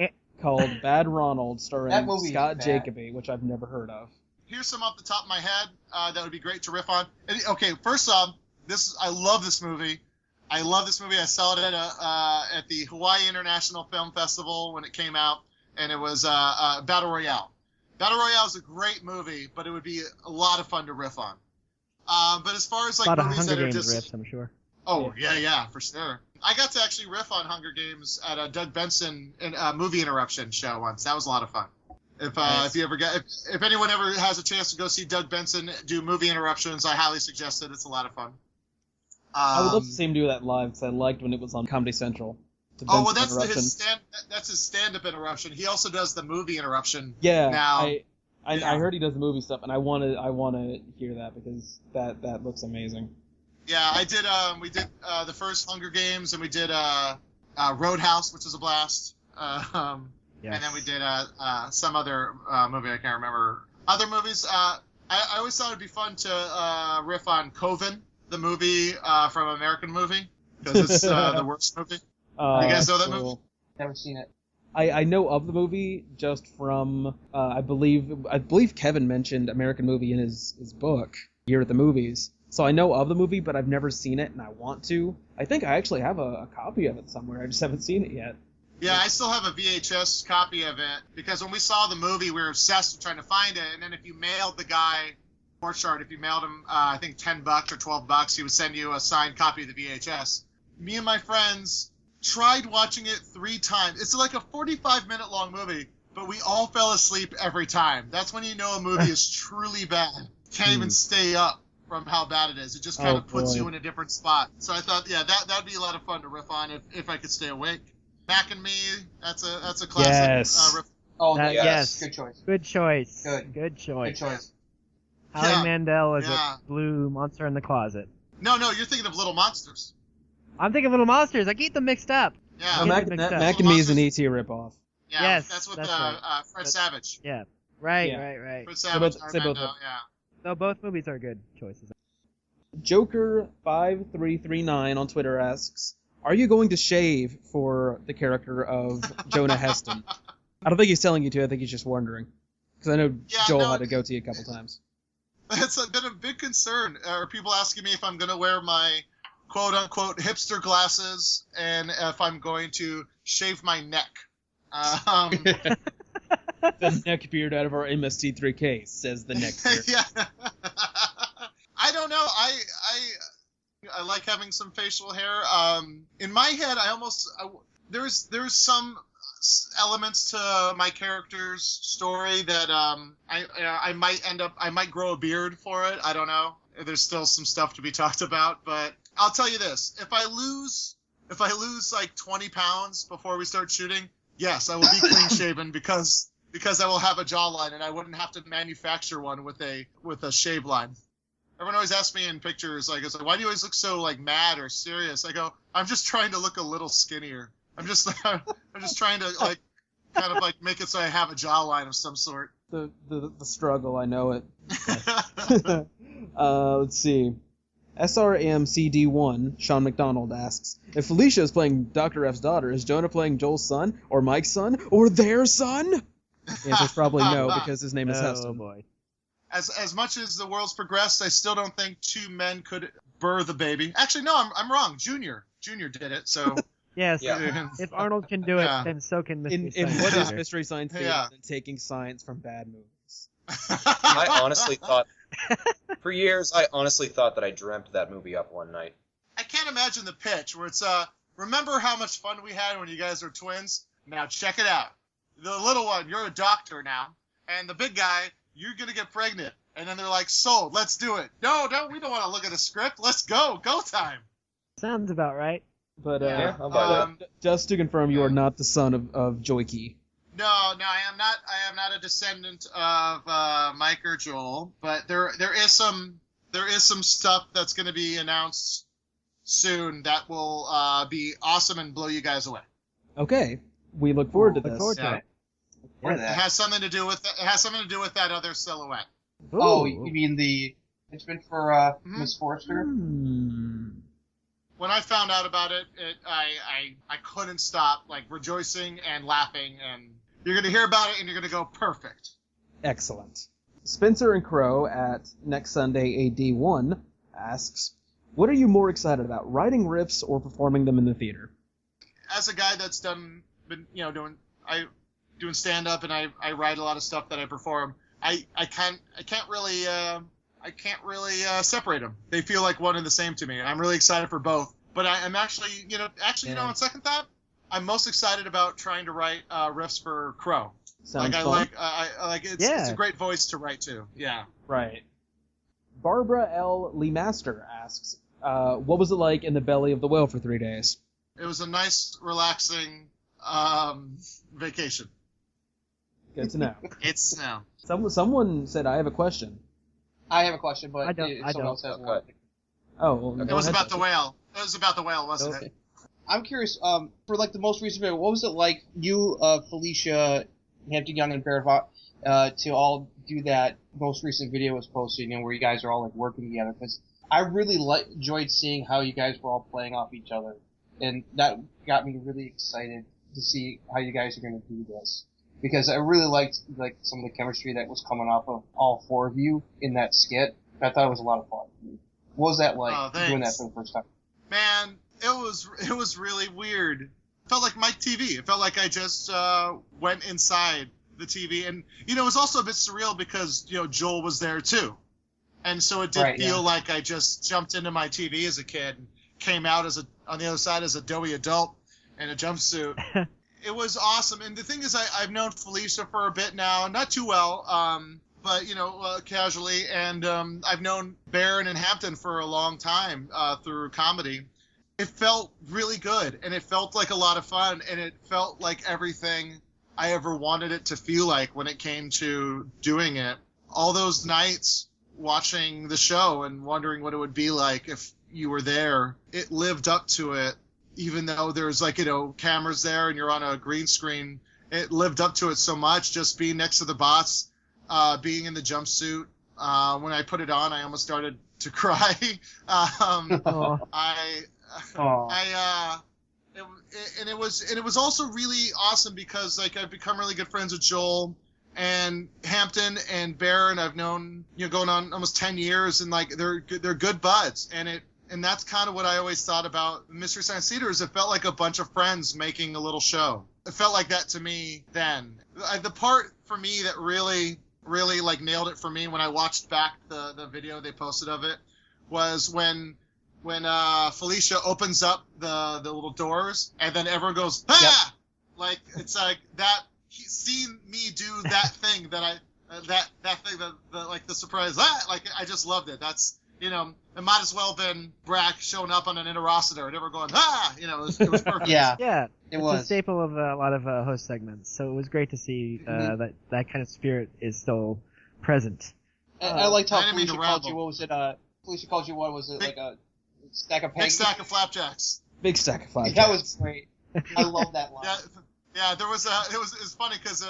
[SPEAKER 1] called Bad Ronald starring Scott Jacoby, which I've never heard of.
[SPEAKER 3] Here's some off the top of my head that would be great to riff on. Okay, first off, I love this movie. I saw it at the Hawaii International Film Festival when it came out, and it was Battle Royale. Battle Royale is a great movie, but it would be a lot of fun to riff on. But as far as like
[SPEAKER 4] a lot of
[SPEAKER 3] movies
[SPEAKER 4] Hunger
[SPEAKER 3] that are
[SPEAKER 4] Games
[SPEAKER 3] just
[SPEAKER 4] riffs, I'm sure.
[SPEAKER 3] Oh yeah, for sure. I got to actually riff on Hunger Games at a Doug Benson movie interruption show once. That was a lot of fun. If anyone ever has a chance to go see Doug Benson do movie interruptions, I highly suggest it. It's a lot of fun.
[SPEAKER 1] I would love to see him do that live, because I liked when it was on Comedy Central.
[SPEAKER 3] That's his stand-up interruption. He also does the movie interruption.
[SPEAKER 1] Yeah,
[SPEAKER 3] now.
[SPEAKER 1] I heard he does the movie stuff, and I want to hear that, because that looks amazing.
[SPEAKER 3] Yeah, I did. We did the first Hunger Games, and we did Roadhouse, which was a blast. Yes. And then we did some other movie I can't remember. Other movies. I always thought it'd be fun to riff on Coven, the movie from American Movie, because it's the worst movie. You guys know that movie?
[SPEAKER 5] Never seen it.
[SPEAKER 1] I know of the movie just from I believe Kevin mentioned American Movie in his book Year at the Movies. So I know of the movie, but I've never seen it, and I want to. I think I actually have a copy of it somewhere. I just haven't seen it yet.
[SPEAKER 3] Yeah, I still have a VHS copy of it, because when we saw the movie, we were obsessed with trying to find it, and then if you mailed the guy Borchardt, if you mailed him, I think $10 or $12, he would send you a signed copy of the VHS. Me and my friends tried watching it 3 times. It's like a 45-minute long movie, but we all fell asleep every time. That's when you know a movie is truly bad. Can't even stay up from how bad it is. It just kind of puts you in a different spot. So I thought, yeah, that'd be a lot of fun to riff on if I could stay awake. Mac and Me, that's a classic riff.
[SPEAKER 5] Oh,
[SPEAKER 4] yes.
[SPEAKER 5] Good choice.
[SPEAKER 4] Good choice.
[SPEAKER 5] Good choice.
[SPEAKER 4] Howie Mandel is a blue monster in the closet.
[SPEAKER 3] No, you're thinking of Little Monsters.
[SPEAKER 4] I'm thinking of Little Monsters. I get them mixed up.
[SPEAKER 3] Yeah.
[SPEAKER 1] Mac and Me is an E.T. ripoff.
[SPEAKER 3] Yeah,
[SPEAKER 4] yes,
[SPEAKER 3] that's with
[SPEAKER 4] right.
[SPEAKER 3] Fred Savage.
[SPEAKER 4] Yeah. Right.
[SPEAKER 3] Fred Savage,
[SPEAKER 1] Say both
[SPEAKER 3] yeah.
[SPEAKER 4] No, both movies are good choices.
[SPEAKER 1] Joker5339 on Twitter asks, are you going to shave for the character of Jonah Heston? I don't think he's telling you to. I think he's just wondering. Because I know Joel had a goatee a couple times.
[SPEAKER 3] It's been a big concern. Are people asking me if I'm going to wear my quote-unquote hipster glasses and if I'm going to shave my neck.
[SPEAKER 1] The neck beard out of our MST3K, says the neck beard.
[SPEAKER 3] Yeah. I don't know. I like having some facial hair. In my head, there's some elements to my character's story that I might grow a beard for it. I don't know. There's still some stuff to be talked about, but I'll tell you this: if I lose like 20 pounds before we start shooting, yes, I will be clean shaven because I will have a jawline and I wouldn't have to manufacture one with a shave line. Everyone always asks me in pictures, like, it's like, why do you always look so like mad or serious? I go, I'm just trying to look a little skinnier. I'm just trying to like kind of like make it so I have a jawline of some sort.
[SPEAKER 1] The struggle, I know it. Let's see. SRMCD1, Sean McDonald asks, if Felicia is playing Dr. F's daughter, is Jonah playing Joel's son, or Mike's son, or their son? The answer's probably no, because his name is Heston.
[SPEAKER 4] Oh boy.
[SPEAKER 3] As much as the world's progressed, I still don't think 2 men could birth a baby. Actually, no, I'm wrong. Junior did it, so...
[SPEAKER 4] Yes, if Arnold can do it, then so can Mystery Science
[SPEAKER 1] What
[SPEAKER 4] Theater.
[SPEAKER 1] is Mystery Science Theater than taking science from bad movies?
[SPEAKER 2] I honestly thought, for years, that I dreamt that movie up one night.
[SPEAKER 3] I can't imagine the pitch where it's, remember how much fun we had when you guys were twins? Now check it out. The little one, you're a doctor now, and the big guy, you're gonna get pregnant. And then they're like, sold, let's do it. No, we don't want to look at a script. Let's go time.
[SPEAKER 4] Sounds about right.
[SPEAKER 1] But just to confirm, you are not the son of Joyke.
[SPEAKER 3] No, I am not. I am not a descendant of Mike or Joel. But there is some stuff that's going to be announced soon that will be awesome and blow you guys away.
[SPEAKER 1] Okay, we look forward to this.
[SPEAKER 4] Look forward to it.
[SPEAKER 3] It has something to do with that other silhouette.
[SPEAKER 4] Ooh.
[SPEAKER 5] Oh, you mean the pitchman for Miss Forrester?
[SPEAKER 3] When I found out about it, I couldn't stop like rejoicing and laughing, and you're gonna hear about it and you're gonna go perfect.
[SPEAKER 1] Excellent. Spencer and Crow at Next Sunday AD1 asks, what are you more excited about, writing riffs or performing them in the theater?
[SPEAKER 3] As a guy that's doing stand up and I write a lot of stuff that I perform, I can't really separate them. They feel like one and the same to me. I'm really excited for both. But I'm actually, on second thought, I'm most excited about trying to write riffs for Crow.
[SPEAKER 1] Sounds fun.
[SPEAKER 3] It's a great voice to write to. Yeah.
[SPEAKER 1] Right. Barbara L. Lee Master asks, What was it like in the belly of the whale for 3 days?
[SPEAKER 3] It was a nice, relaxing vacation.
[SPEAKER 1] Good to know.
[SPEAKER 3] It's now.
[SPEAKER 1] Someone said, I have a question.
[SPEAKER 5] I have a question, but
[SPEAKER 4] I don't.
[SPEAKER 5] someone else has one.
[SPEAKER 1] Oh, well,
[SPEAKER 3] It was about the whale. It was about the whale, wasn't it?
[SPEAKER 5] I'm curious, for like the most recent video, what was it like you, Felicia, Hampton Young, and Barrett to all do that most recent video was posted, where you guys are all like working together? Because I really enjoyed seeing how you guys were all playing off each other, and that got me really excited to see how you guys are going to do this. Because I really liked like some of the chemistry that was coming off of all four of you in that skit. I thought it was a lot of fun. What was that like doing that for the first time?
[SPEAKER 3] Man, it was really weird. It felt like Mike TV. It felt like I just went inside the TV, and it was also a bit surreal because Joel was there too, and so it did feel like I just jumped into my TV as a kid and came out on the other side as a doughy adult in a jumpsuit. It was awesome, and the thing is, I've known Felicia for a bit now, not too well, but casually, and I've known Barron and Hampton for a long time through comedy. It felt really good, and it felt like a lot of fun, and it felt like everything I ever wanted it to feel like when it came to doing it. All those nights watching the show and wondering what it would be like if you were there, it lived up to it, even though there's cameras there and you're on a green screen. It lived up to it so much, just being next to the bots, being in the jumpsuit. When I put it on, I almost started to cry. It was also really awesome because I've become really good friends with Joel and Hampton and Barron. I've known going on almost 10 years, and they're good buds, and that's kind of what I always thought about Mystery Science Theater. Is it felt like a bunch of friends making a little show. It felt like that to me then. The part for me that really nailed it for me when I watched back the video they posted of it was when Felicia opens up the little doors and then everyone goes, ah! Yep. Like, it's like that, seeing me do that thing that the surprise, ah! Like, I just loved it. That's, it might as well have been Brack showing up on an interocitor and everyone going, ah! It was perfect.
[SPEAKER 4] Yeah. It's a staple of a lot of host segments, so it was great to see that kind of spirit is still present.
[SPEAKER 5] I liked how Felicia called you, what was it, Felicia called you, what was it, like a stack of pancakes?
[SPEAKER 3] Big stack of flapjacks.
[SPEAKER 1] Big stack of flapjacks.
[SPEAKER 5] That was great. I love that line.
[SPEAKER 3] Yeah, there was it was funny because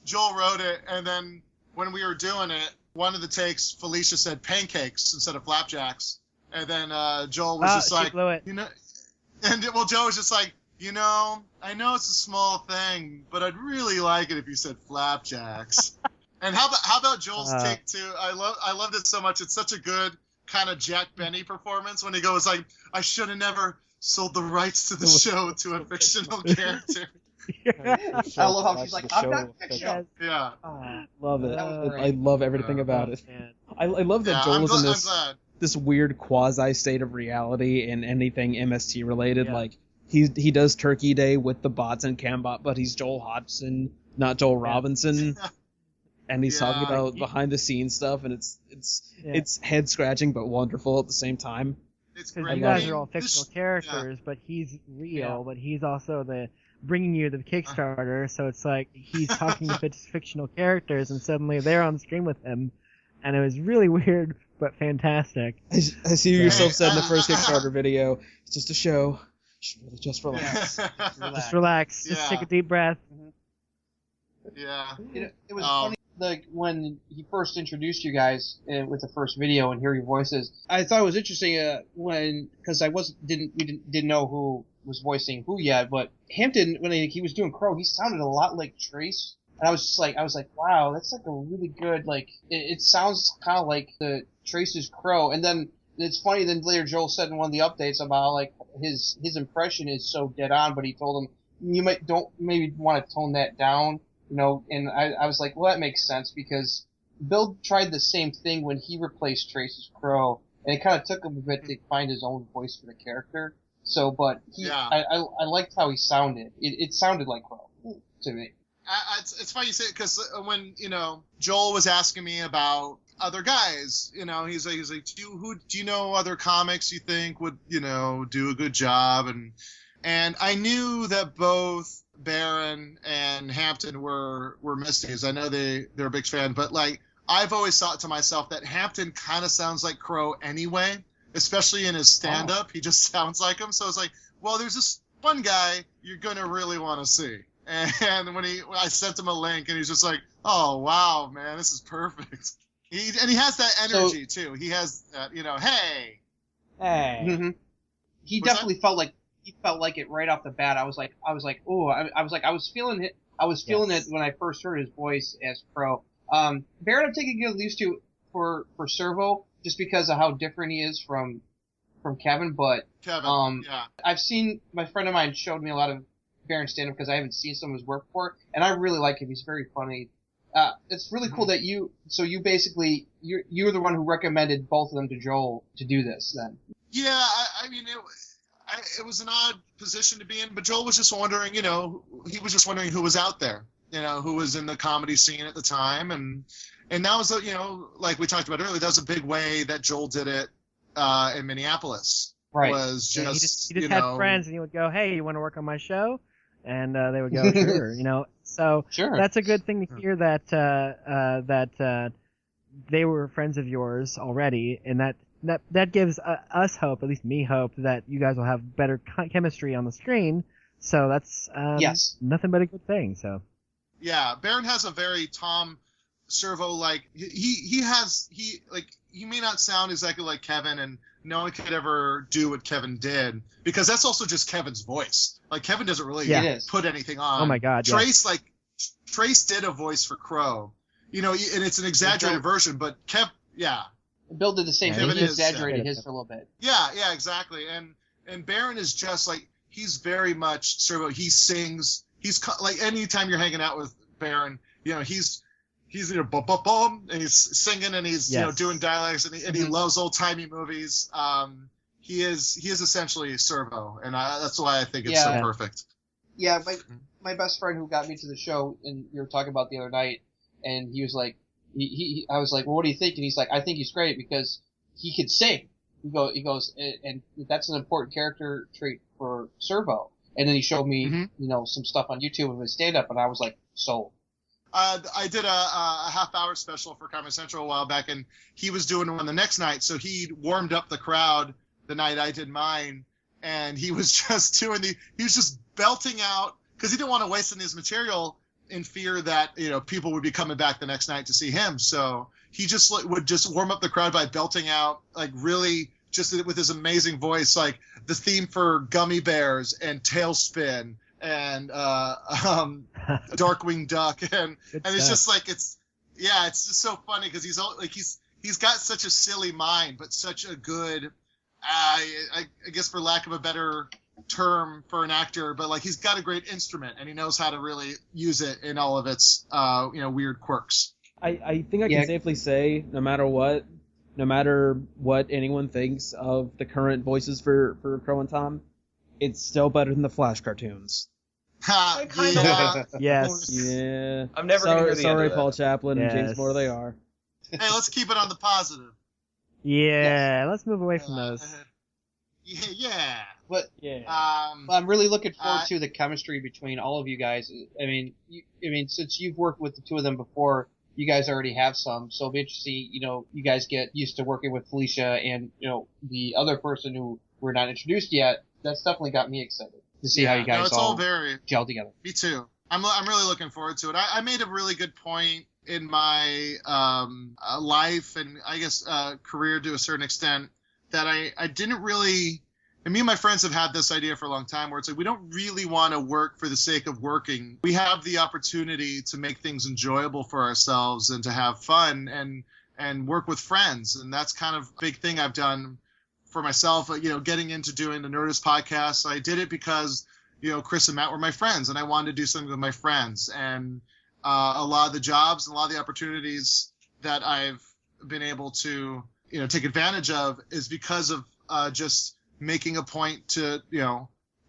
[SPEAKER 3] Joel wrote it, and then when we were doing it, one of the takes Felicia said pancakes instead of flapjacks, and then Joel was just like,
[SPEAKER 4] blew it.
[SPEAKER 3] Joe was just like, I know it's a small thing, but I'd really like it if you said flapjacks. And how about Joel's take too? I loved it so much. It's such a good kind of Jack Benny performance when he goes like, I should have never sold the rights to the show to a fictional character.
[SPEAKER 5] I love how she's like, I'm not fictional.
[SPEAKER 3] Yeah.
[SPEAKER 1] Love it. I love everything about it. I love that Joel is in this weird quasi state of reality in anything MST related. Yeah. Like he does Turkey Day with the bots and Cambot, but he's Joel Hodgson, not Joel Robinson. And he's talking about behind the scenes stuff, and it's head scratching but wonderful at the same time.
[SPEAKER 4] Because you guys are all fictional characters, but he's real. But he's also bringing you the Kickstarter, so it's like he's talking to fictional characters, and suddenly they're on screen with him, and it was really weird but fantastic.
[SPEAKER 1] I see you yourself said in the first Kickstarter video, it's just a show. Just relax.
[SPEAKER 4] Just relax. Just take a deep breath.
[SPEAKER 3] Yeah.
[SPEAKER 5] It was funny. Like when he first introduced you guys with the first video and hear your voices, I thought it was interesting because we didn't know who was voicing who yet, but Hampton when he was doing Crow, he sounded a lot like Trace, and I was like, wow, that's like a really good it sounds kind of like the Trace's Crow, and then it's funny. Then later Joel said in one of the updates about like his impression is so dead on, but he told him you maybe want to tone that down. And I was like, well, that makes sense because Bill tried the same thing when he replaced Trace's Crow, and it kind of took him a bit to find his own voice for the character. So, but I liked how he sounded. It sounded like Crow to me.
[SPEAKER 3] it's funny you say it, because when Joel was asking me about other guys, he's like, do you know other comics you think would do a good job, and I knew that both Baron and Hampton were Misties. I know they're a big fan, but like I've always thought to myself that Hampton kind of sounds like Crow anyway, especially in his stand-up. Oh. He just sounds like him. So it's like, well, there's this one guy you're gonna really want to see. And when I sent him a link, and he's just like, "Oh wow, man, this is perfect." He has that energy too. He has that, hey.
[SPEAKER 5] Mm-hmm. He definitely felt like it right off the bat. I was like, oh, I was feeling it. I was feeling it when I first heard his voice as Crow. Baron, I'm taking a used to for Servo, just because of how different he is from Kevin. But I've seen, my friend of mine showed me a lot of Baron stand-up because I haven't seen some of his work before, and I really like him. He's very funny. It's really cool that you basically, you're the one who recommended both of them to Joel to do this then.
[SPEAKER 3] Yeah, I mean, it was an odd position to be in, but Joel was just wondering, he was just wondering who was out there, who was in the comedy scene at the time. And that was, like we talked about earlier, that was a big way that Joel did it in Minneapolis.
[SPEAKER 5] Right.
[SPEAKER 3] Was just,
[SPEAKER 4] he just had friends, and he would go, hey, you want to work on my show? And they would go, sure, So
[SPEAKER 5] sure.
[SPEAKER 4] That's a good thing to hear that they were friends of yours already, and that gives us hope, at least me hope, that you guys will have better chemistry on the screen. So that's nothing but a good thing. So
[SPEAKER 3] yeah, Baron has a very Tom Servo like he may not sound exactly like Kevin, and no one could ever do what Kevin did, because that's also just Kevin's voice. Like Kevin doesn't really put anything on.
[SPEAKER 4] Oh my God,
[SPEAKER 3] Trace Trace did a voice for Crow, and it's an exaggerated version, but
[SPEAKER 5] Bill did the same thing. He exaggerated his for a little bit.
[SPEAKER 3] Yeah, exactly. And Baron is just like, he's very much Servo. He sings. He's like, anytime you're hanging out with Baron, he's bum bum bum, and he's singing, and he's doing dialects, and he loves old timey movies. He is essentially Servo, and that's why I think it's so perfect.
[SPEAKER 5] Yeah, my best friend who got me to the show, and you were talking about the other night, and he was like, I was like, well, what do you think? And he's like, I think he's great because he could sing. He goes, and that's an important character trait for Servo. And then he showed me, some stuff on YouTube of his stand-up, and I was like, sold.
[SPEAKER 3] I did a half-hour special for Comedy Central a while back, and he was doing one the next night, so he warmed up the crowd the night I did mine, and he was just he was just belting out, because he didn't want to waste any of his material in fear that, people would be coming back the next night to see him. So he just would just warm up the crowd by belting out, like, really just with his amazing voice, like the theme for Gummy Bears and Tailspin and Darkwing Duck, and it's just like, it's just so funny because he's got such a silly mind, but such a good, I guess for lack of a better term for an actor, but like, he's got a great instrument, and he knows how to really use it in all of its weird quirks.
[SPEAKER 1] I think I can safely say, no matter what anyone thinks of the current voices for Crow and Tom, it's still better than the Flash cartoons.
[SPEAKER 4] Yes.
[SPEAKER 1] Yeah.
[SPEAKER 2] I'm never going to hear the end of that.
[SPEAKER 1] Paul Chaplin and James Moore, they are.
[SPEAKER 3] Hey, let's keep it on the positive.
[SPEAKER 4] Yeah, let's move away from those.
[SPEAKER 3] Yeah.
[SPEAKER 5] But I'm really looking forward to the chemistry between all of you guys. I mean, since you've worked with the two of them before, you guys already have some. So it'll be interesting, you guys get used to working with Felicia and, the other person who we're not introduced yet. That's definitely got me excited to see how you guys all gel together.
[SPEAKER 3] Me too. I'm really looking forward to it. I made a really good point in my life and I guess career to a certain extent that I didn't really. And me and my friends have had this idea for a long time where it's like, we don't really want to work for the sake of working. We have the opportunity to make things enjoyable for ourselves and to have fun and work with friends. And that's kind of a big thing I've done for myself, getting into doing the Nerdist podcast. I did it because, Chris and Matt were my friends, and I wanted to do something with my friends. And a lot of the jobs and a lot of the opportunities that I've been able to, take advantage of is because of just making a point to,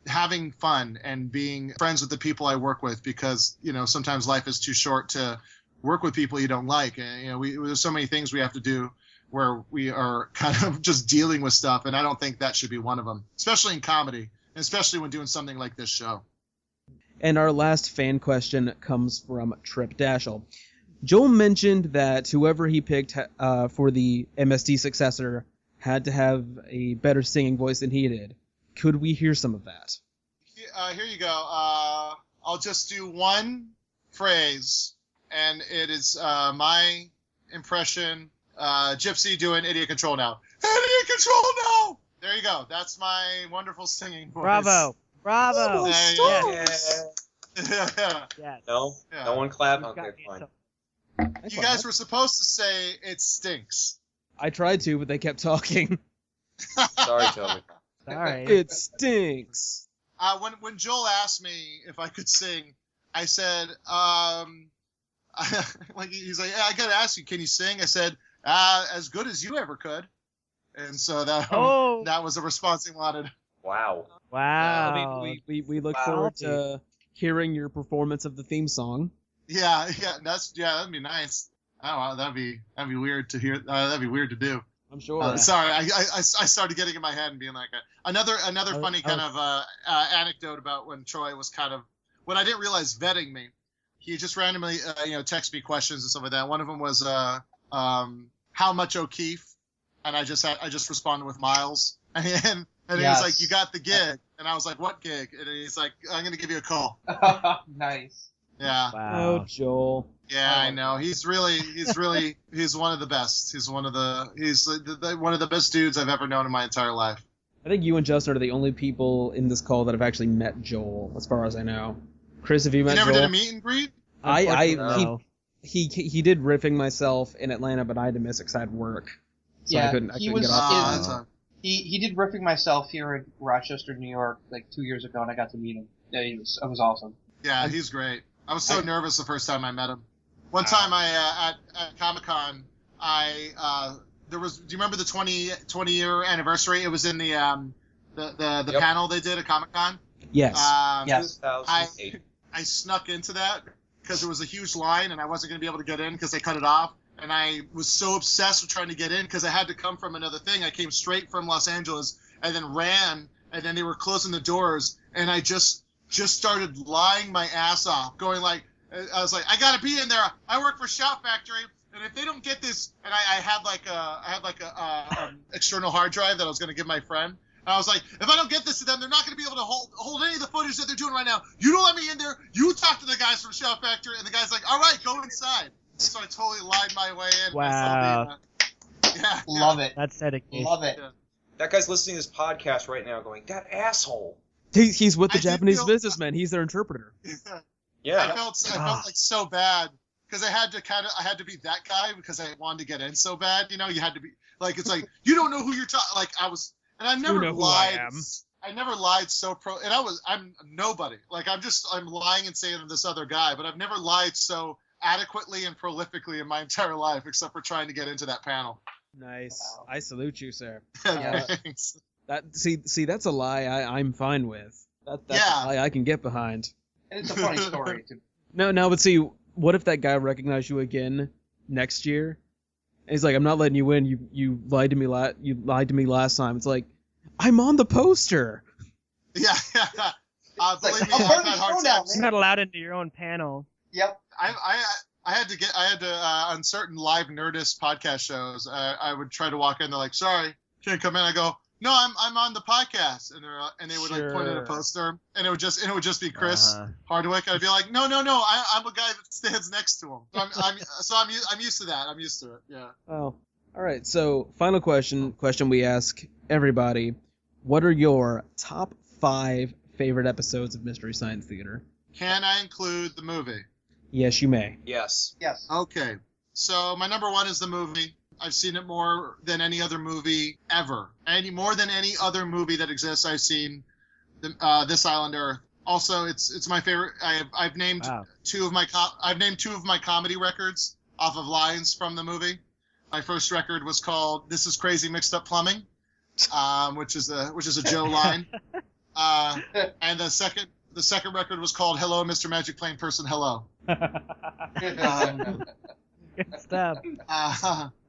[SPEAKER 3] having fun and being friends with the people I work with, because, you know, sometimes life is too short to work with people you don't like. And, you know, there's so many things we have to do where we are kind of just dealing with stuff, and I don't think that should be one of them, especially in comedy, and especially when doing something like this show.
[SPEAKER 1] And our last fan question comes from Trip Dashel. Joel mentioned that whoever he picked for the MST successor had to have a better singing voice than he did. Could we hear some of that?
[SPEAKER 3] Here you go. I'll just do one phrase, and it is my impression. Gypsy doing Idiot Control Now. Idiot Control Now! There you go. That's my wonderful singing voice.
[SPEAKER 4] Bravo. Bravo.
[SPEAKER 3] Yes.
[SPEAKER 4] Yes.
[SPEAKER 2] No?
[SPEAKER 3] Yeah.
[SPEAKER 2] No one clap?
[SPEAKER 4] You've
[SPEAKER 2] Okay,
[SPEAKER 4] got me
[SPEAKER 2] fine.
[SPEAKER 4] so-
[SPEAKER 3] You guys were supposed to say it stinks.
[SPEAKER 1] I tried to, but they kept talking.
[SPEAKER 2] Sorry, Toby.
[SPEAKER 4] Sorry.
[SPEAKER 1] It stinks.
[SPEAKER 3] When Joel asked me if I could sing, I said, like, he's like, yeah, I gotta ask you, can you sing? I said, as good as you ever could. And so that was a response he wanted.
[SPEAKER 2] Wow.
[SPEAKER 4] Wow.
[SPEAKER 1] I mean, we look forward to hearing your performance of the theme song.
[SPEAKER 3] Yeah, that'd be nice. Oh, that'd be weird to hear. That'd be weird to do.
[SPEAKER 1] I'm sure.
[SPEAKER 3] Sorry, I started getting in my head and being like another funny kind of anecdote about when Troy was kind of, when I didn't realize vetting me. He just randomly text me questions and stuff like that. One of them was how much O'Keefe, and I just responded with Miles, and he was like, you got the gig, and I was like, what gig? And he's like, I'm gonna give you a call.
[SPEAKER 5] Nice.
[SPEAKER 3] Yeah.
[SPEAKER 4] Wow.
[SPEAKER 1] Oh, Joel.
[SPEAKER 3] Yeah, I know. He's one of the best. He's one of the best dudes I've ever known in my entire life.
[SPEAKER 1] I think you and Justin are the only people in this call that have actually met Joel, as far as I know. Chris, have you met Joel?
[SPEAKER 3] You never did a meet and greet?
[SPEAKER 1] He did Riffing Myself in Atlanta, but I had to miss it because I had work. So
[SPEAKER 5] Yeah,
[SPEAKER 1] I couldn't get off.
[SPEAKER 5] He did Riffing Myself here in Rochester, New York, like 2 years ago, and I got to meet him. Yeah, it was awesome.
[SPEAKER 3] Yeah, he's great. I was so nervous the first time I met him. One time at Comic-Con, do you remember the 20-year anniversary? It was in the panel they did at Comic-Con.
[SPEAKER 1] Yes.
[SPEAKER 5] Yes.
[SPEAKER 2] 2008.
[SPEAKER 3] I snuck into that because it was a huge line and I wasn't going to be able to get in because they cut it off. And I was so obsessed with trying to get in because I had to come from another thing. I came straight from Los Angeles and then ran, and then they were closing the doors, and I just started lying my ass off, going like, I was like, I gotta be in there. I work for Shout Factory, and if they don't get this, and I had like a external hard drive that I was gonna give my friend. And I was like, if I don't get this to them, they're not gonna be able to hold any of the footage that they're doing right now. You don't let me in there. You talk to the guys from Shout Factory, and the guy's like, all right, go inside. So I totally lied my way in.
[SPEAKER 4] Wow.
[SPEAKER 3] Yeah.
[SPEAKER 5] Love it.
[SPEAKER 4] That's dedication.
[SPEAKER 5] Love it.
[SPEAKER 3] Yeah.
[SPEAKER 2] That guy's listening to this podcast right now going, that asshole.
[SPEAKER 1] He's with the
[SPEAKER 3] I did
[SPEAKER 1] Japanese
[SPEAKER 3] feel-
[SPEAKER 1] businessman. He's their interpreter.
[SPEAKER 2] Yeah.
[SPEAKER 3] I felt like so bad because I had to be that guy because I wanted to get in so bad. You know, you had to be like, it's like, you don't know who you're talking. Like I was, and I never
[SPEAKER 1] know who
[SPEAKER 3] lied.
[SPEAKER 1] I am.
[SPEAKER 3] I never lied so and I'm nobody. Like I'm lying and saying I'm this other guy, but I've never lied so adequately and prolifically in my entire life, except for trying to get into that panel.
[SPEAKER 1] Nice.
[SPEAKER 5] Wow.
[SPEAKER 1] I salute you, sir.
[SPEAKER 5] Yeah.
[SPEAKER 3] Thanks.
[SPEAKER 1] That see that's a lie I'm fine with. That's
[SPEAKER 3] Yeah.
[SPEAKER 1] a lie I can get behind.
[SPEAKER 5] And it's a funny story, too.
[SPEAKER 1] No, but see, what if that guy recognized you again next year? And he's like, I'm not letting you in. You lied to me last time. It's like, I'm on the poster.
[SPEAKER 3] Yeah. Believe me,
[SPEAKER 5] I'm
[SPEAKER 3] I've
[SPEAKER 5] already
[SPEAKER 3] had hard
[SPEAKER 5] shown out,
[SPEAKER 3] times.
[SPEAKER 4] You're not allowed into your own panel.
[SPEAKER 5] Yep.
[SPEAKER 3] I had to on certain live Nerdist podcast shows. I would try to walk in. They're like, "Sorry, can't come in." I go, "No, I'm on the podcast," and they would like point at a poster, and it would just be Chris Hardwick. I'd be like, "No, I'm a guy that stands next to him." I'm used to that. I'm used to it. Yeah.
[SPEAKER 1] Oh, all right. So, final question we ask everybody: what are your top 5 favorite episodes of Mystery Science Theater?
[SPEAKER 3] Can I include the movie?
[SPEAKER 1] Yes, you may.
[SPEAKER 2] Yes.
[SPEAKER 5] Yes.
[SPEAKER 3] Okay. So my number 1 is the movie. I've seen it more than any other movie ever. More than any other movie that exists, I've seen This Island Earth. Also, it's my favorite. I've named two of my comedy records off of lines from the movie. My first record was called "This Is Crazy Mixed Up Plumbing," which is a Joe line. And the second record was called "Hello, Mr. Magic Plane Person, Hello."
[SPEAKER 4] Good stuff.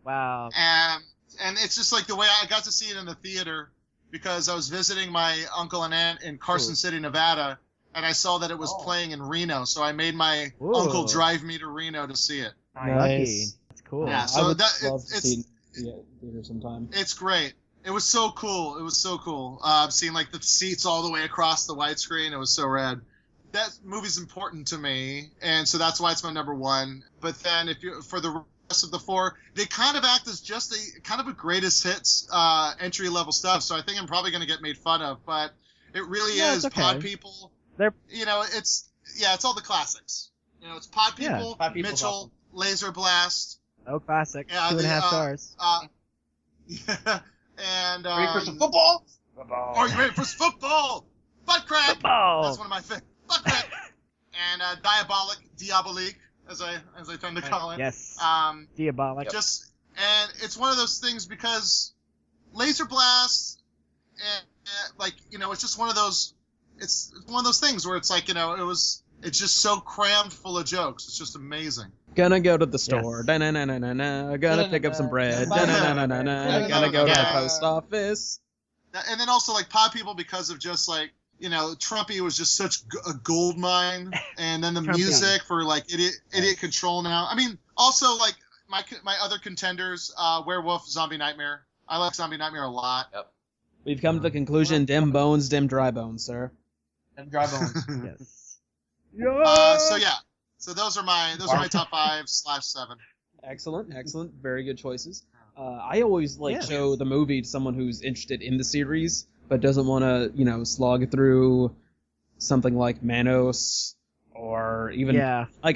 [SPEAKER 4] Wow.
[SPEAKER 3] And it's just like the way I got to see it in the theater because I was visiting my uncle and aunt in Carson City, Nevada, and I saw that it was playing in Reno, so I made my uncle drive me to Reno to see it.
[SPEAKER 4] Nice. That's cool.
[SPEAKER 3] Yeah, so
[SPEAKER 1] I would love to see it theater sometime.
[SPEAKER 3] It's great. It was so cool. It was so cool. Seeing like the seats all the way across the widescreen. It was so rad. That movie's important to me, and so that's why it's my number one. But then for the rest of the four, they kind of act as just a greatest hits entry level stuff. So I think I'm probably going to get made fun of, but it really is
[SPEAKER 4] okay.
[SPEAKER 3] Pod People. It's all the classics. It's Pod People, Mitchell, awesome. Laser Blast.
[SPEAKER 4] Oh, classic. 2.5 stars.
[SPEAKER 3] Yeah, and
[SPEAKER 5] ready for some football?
[SPEAKER 3] Are you ready for some football? Butt crack.
[SPEAKER 4] Football.
[SPEAKER 3] That's one of my favorites. Butt crack. And Diabolique, as I tend to call it.
[SPEAKER 4] Yes. Diabolic.
[SPEAKER 3] And it's one of those things because Laser Blast, it's just one of those. It's one of those things where it's like it's just so crammed full of jokes. It's just amazing.
[SPEAKER 1] Gonna go to the store. Da-na-na-na-na-na. Gonna pick up some bread. Da-na-na-na-na-na. Gonna go to the post office.
[SPEAKER 3] And then also like Pod People because of just like Trumpy was just such a gold mine, and then the music for like Idiot Control now. I mean, also like my other contenders, Werewolf, Zombie Nightmare. I like Zombie Nightmare a lot.
[SPEAKER 2] Yep.
[SPEAKER 1] We've come to the conclusion: dim bones, dim dry bones, sir.
[SPEAKER 5] Dim dry bones.
[SPEAKER 4] Yes.
[SPEAKER 3] So those are my top 5/7.
[SPEAKER 1] Excellent. Very good choices. I always show the movie to someone who's interested in the series, but doesn't want to, slog through something like Manos or even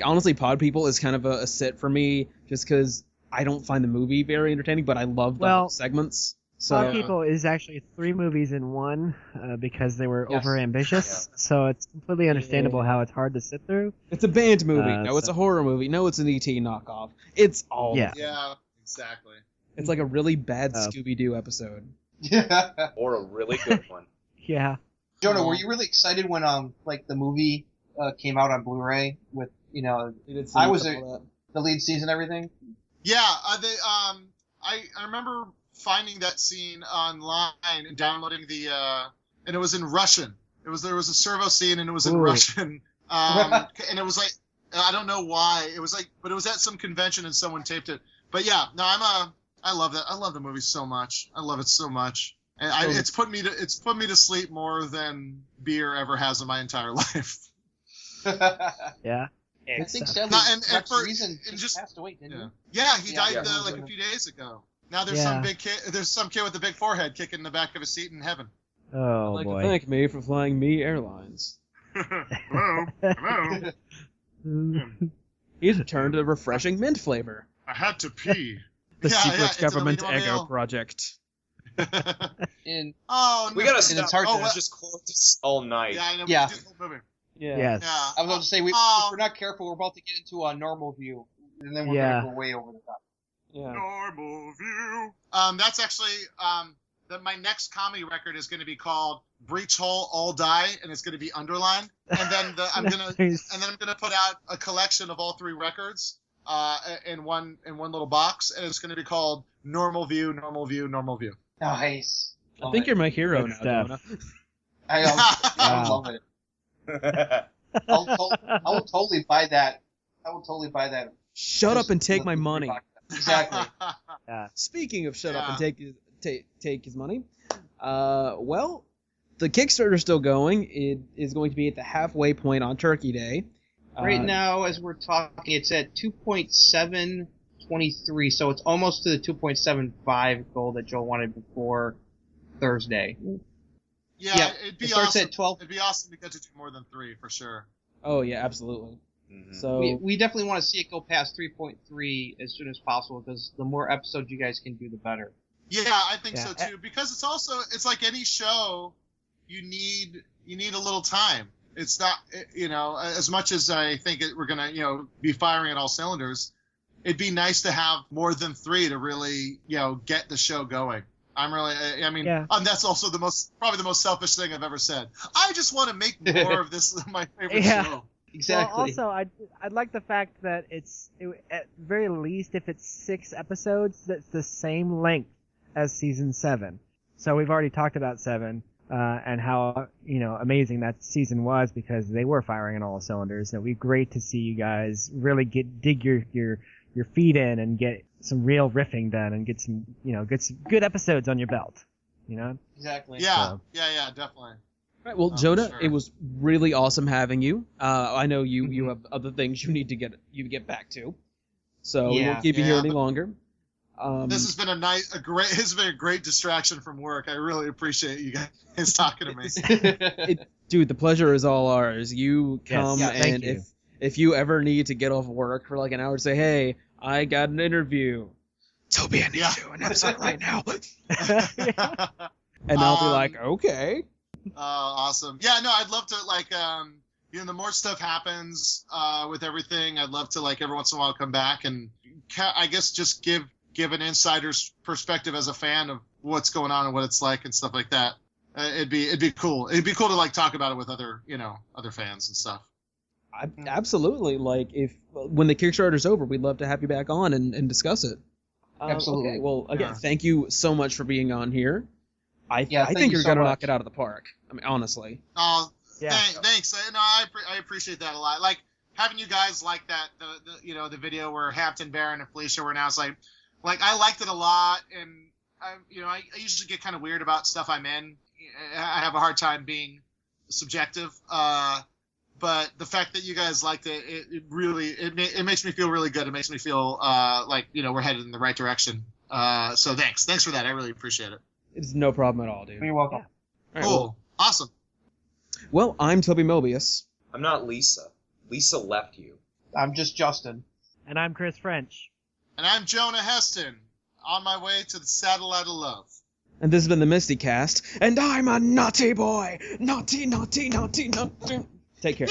[SPEAKER 1] honestly, Pod People is kind of a sit for me just because I don't find the movie very entertaining, but I love the segments. So
[SPEAKER 4] Pod People is actually 3 movies in one because they were over ambitious. Yeah. So it's completely understandable how it's hard to sit through.
[SPEAKER 1] It's a band movie. It's a horror movie. No, it's an E.T. knockoff. It's all.
[SPEAKER 3] Yeah, exactly.
[SPEAKER 1] It's like a really bad Scooby-Doo episode.
[SPEAKER 2] Yeah. Or a really good one.
[SPEAKER 4] Yeah.
[SPEAKER 5] Jonah, were you really excited when the movie came out on Blu-ray with I was the lead scene and everything?
[SPEAKER 3] Yeah, I remember finding that scene online and downloading and it was in Russian. There was a servo scene and it was in Russian. And it was like I don't know why it was like, but it was at some convention and someone taped it. But yeah, no, I love that. I love the movie so much. I love it so much. And it's put me to sleep more than beer ever has in my entire life.
[SPEAKER 4] Yeah.
[SPEAKER 5] I think sadly, Rex Reason just passed away, didn't he?
[SPEAKER 3] Yeah, he died like a few days ago. Now there's some kid with a big forehead kicking in the back of a seat in heaven.
[SPEAKER 4] Oh,
[SPEAKER 1] I'd like
[SPEAKER 4] boy.
[SPEAKER 1] to thank me for flying Me Airlines.
[SPEAKER 3] Hello.
[SPEAKER 1] He's returned to refreshing mint flavor.
[SPEAKER 3] I had to pee.
[SPEAKER 1] The secret government Ego project.
[SPEAKER 2] We gotta stop.
[SPEAKER 5] It's hard to
[SPEAKER 2] just quote this all night.
[SPEAKER 3] Yeah, I know.
[SPEAKER 5] Yeah.
[SPEAKER 4] Yes.
[SPEAKER 3] Yeah.
[SPEAKER 5] I was about to say, if we're not careful, we're about to get into a normal view, and then we're going to go way over the top.
[SPEAKER 1] Yeah.
[SPEAKER 3] Normal view. That's actually my next comedy record is going to be called Breach Hole All Die, and it's going to be underlined. And then I'm gonna put out a collection of all 3 records in one little box, and it's going to be called Normal View, Normal View, Normal View.
[SPEAKER 5] Nice.
[SPEAKER 1] I think you're my hero now, Jonah.
[SPEAKER 5] I love it. I will totally buy that.
[SPEAKER 1] Shut up and take my money.
[SPEAKER 5] Exactly.
[SPEAKER 1] Speaking of shut up and take his money, well, the Kickstarter's still going. It is going to be at the halfway point on Turkey Day.
[SPEAKER 5] Right now, as we're talking, it's at 2.723, so it's almost to the 2.75 goal that Joel wanted before Thursday.
[SPEAKER 3] Yeah, it'd be awesome.
[SPEAKER 5] At 12.
[SPEAKER 3] It'd be awesome to get to do more than 3 for sure.
[SPEAKER 1] Oh yeah, absolutely.
[SPEAKER 2] Mm-hmm.
[SPEAKER 1] So
[SPEAKER 5] we definitely want to see it go past 3.3 as soon as possible, because the more episodes you guys can do, the better.
[SPEAKER 3] Yeah, I think so too. Because it's like any show, you need a little time. It's not, as much as I think we're gonna, be firing at all cylinders. It'd be nice to have more than 3 to really, get the show going. I'm really, I mean,
[SPEAKER 4] Yeah.
[SPEAKER 3] That's also probably the most selfish thing I've ever said. I just want to make more of this my favorite show.
[SPEAKER 5] Exactly.
[SPEAKER 4] Well, also, I'd like the fact that at very least, if it's 6 episodes, that's the same length as season 7. So we've already talked about 7, and how, amazing that season was because they were firing on all cylinders. And it'd be great to see you guys really dig your feet in and get some real riffing done and get some, get some good episodes on your belt,
[SPEAKER 5] Exactly.
[SPEAKER 3] Yeah,
[SPEAKER 4] So.
[SPEAKER 3] yeah, definitely.
[SPEAKER 1] Right, well, Jonah,
[SPEAKER 3] sure.
[SPEAKER 1] it was really awesome having you. I know you have other things you need to get back to, so we won't keep you here any longer.
[SPEAKER 3] This has been a great distraction from work. I really appreciate you guys talking to me.
[SPEAKER 1] Dude, the pleasure is all ours. You come,
[SPEAKER 4] thank
[SPEAKER 1] and
[SPEAKER 4] you.
[SPEAKER 1] if you ever need to get off work for like an hour, say, hey, I got an interview. Toby, I need to do an episode right now. And I'll be like, okay.
[SPEAKER 3] Awesome. Yeah, no, I'd love to, the more stuff happens with everything, I'd love to, every once in a while come back and I guess just give an insider's perspective as a fan of what's going on and what it's like and stuff like that. It'd be cool. It'd be cool to, talk about it with other fans and stuff.
[SPEAKER 1] Absolutely. When the Kickstarter's over, we'd love to have you back on and discuss it.
[SPEAKER 5] Absolutely.
[SPEAKER 1] Okay, well, again, thank you so much for being on here. I think
[SPEAKER 5] you
[SPEAKER 1] you're
[SPEAKER 5] so
[SPEAKER 1] going to
[SPEAKER 5] much.
[SPEAKER 1] knock it out of the park. I mean, honestly.
[SPEAKER 3] Oh,
[SPEAKER 4] Yeah.
[SPEAKER 3] Thanks. No, I appreciate that a lot. Having you guys like that, the video where Hampton, Baron, and Felicia were announced, I liked it a lot, and I usually get kind of weird about stuff I'm in. I have a hard time being subjective, but the fact that you guys liked it, it really it makes me feel really good. It makes me feel we're headed in the right direction. So thanks for that. I really appreciate it.
[SPEAKER 1] It's no problem at all, dude.
[SPEAKER 5] You're welcome.
[SPEAKER 1] All right,
[SPEAKER 3] Cool. Awesome.
[SPEAKER 1] Well, I'm Toby Mobius.
[SPEAKER 2] I'm not Lisa. Lisa left you.
[SPEAKER 5] I'm just Justin.
[SPEAKER 4] And I'm Chris French.
[SPEAKER 3] And I'm Jonah Heston, on my way to the satellite of love.
[SPEAKER 1] And this has been the MSTieCast, and I'm a naughty boy. Naughty, naughty, naughty, naughty. Take care.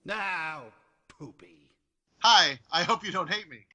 [SPEAKER 6] Now, poopy.
[SPEAKER 3] Hi, I hope you don't hate me.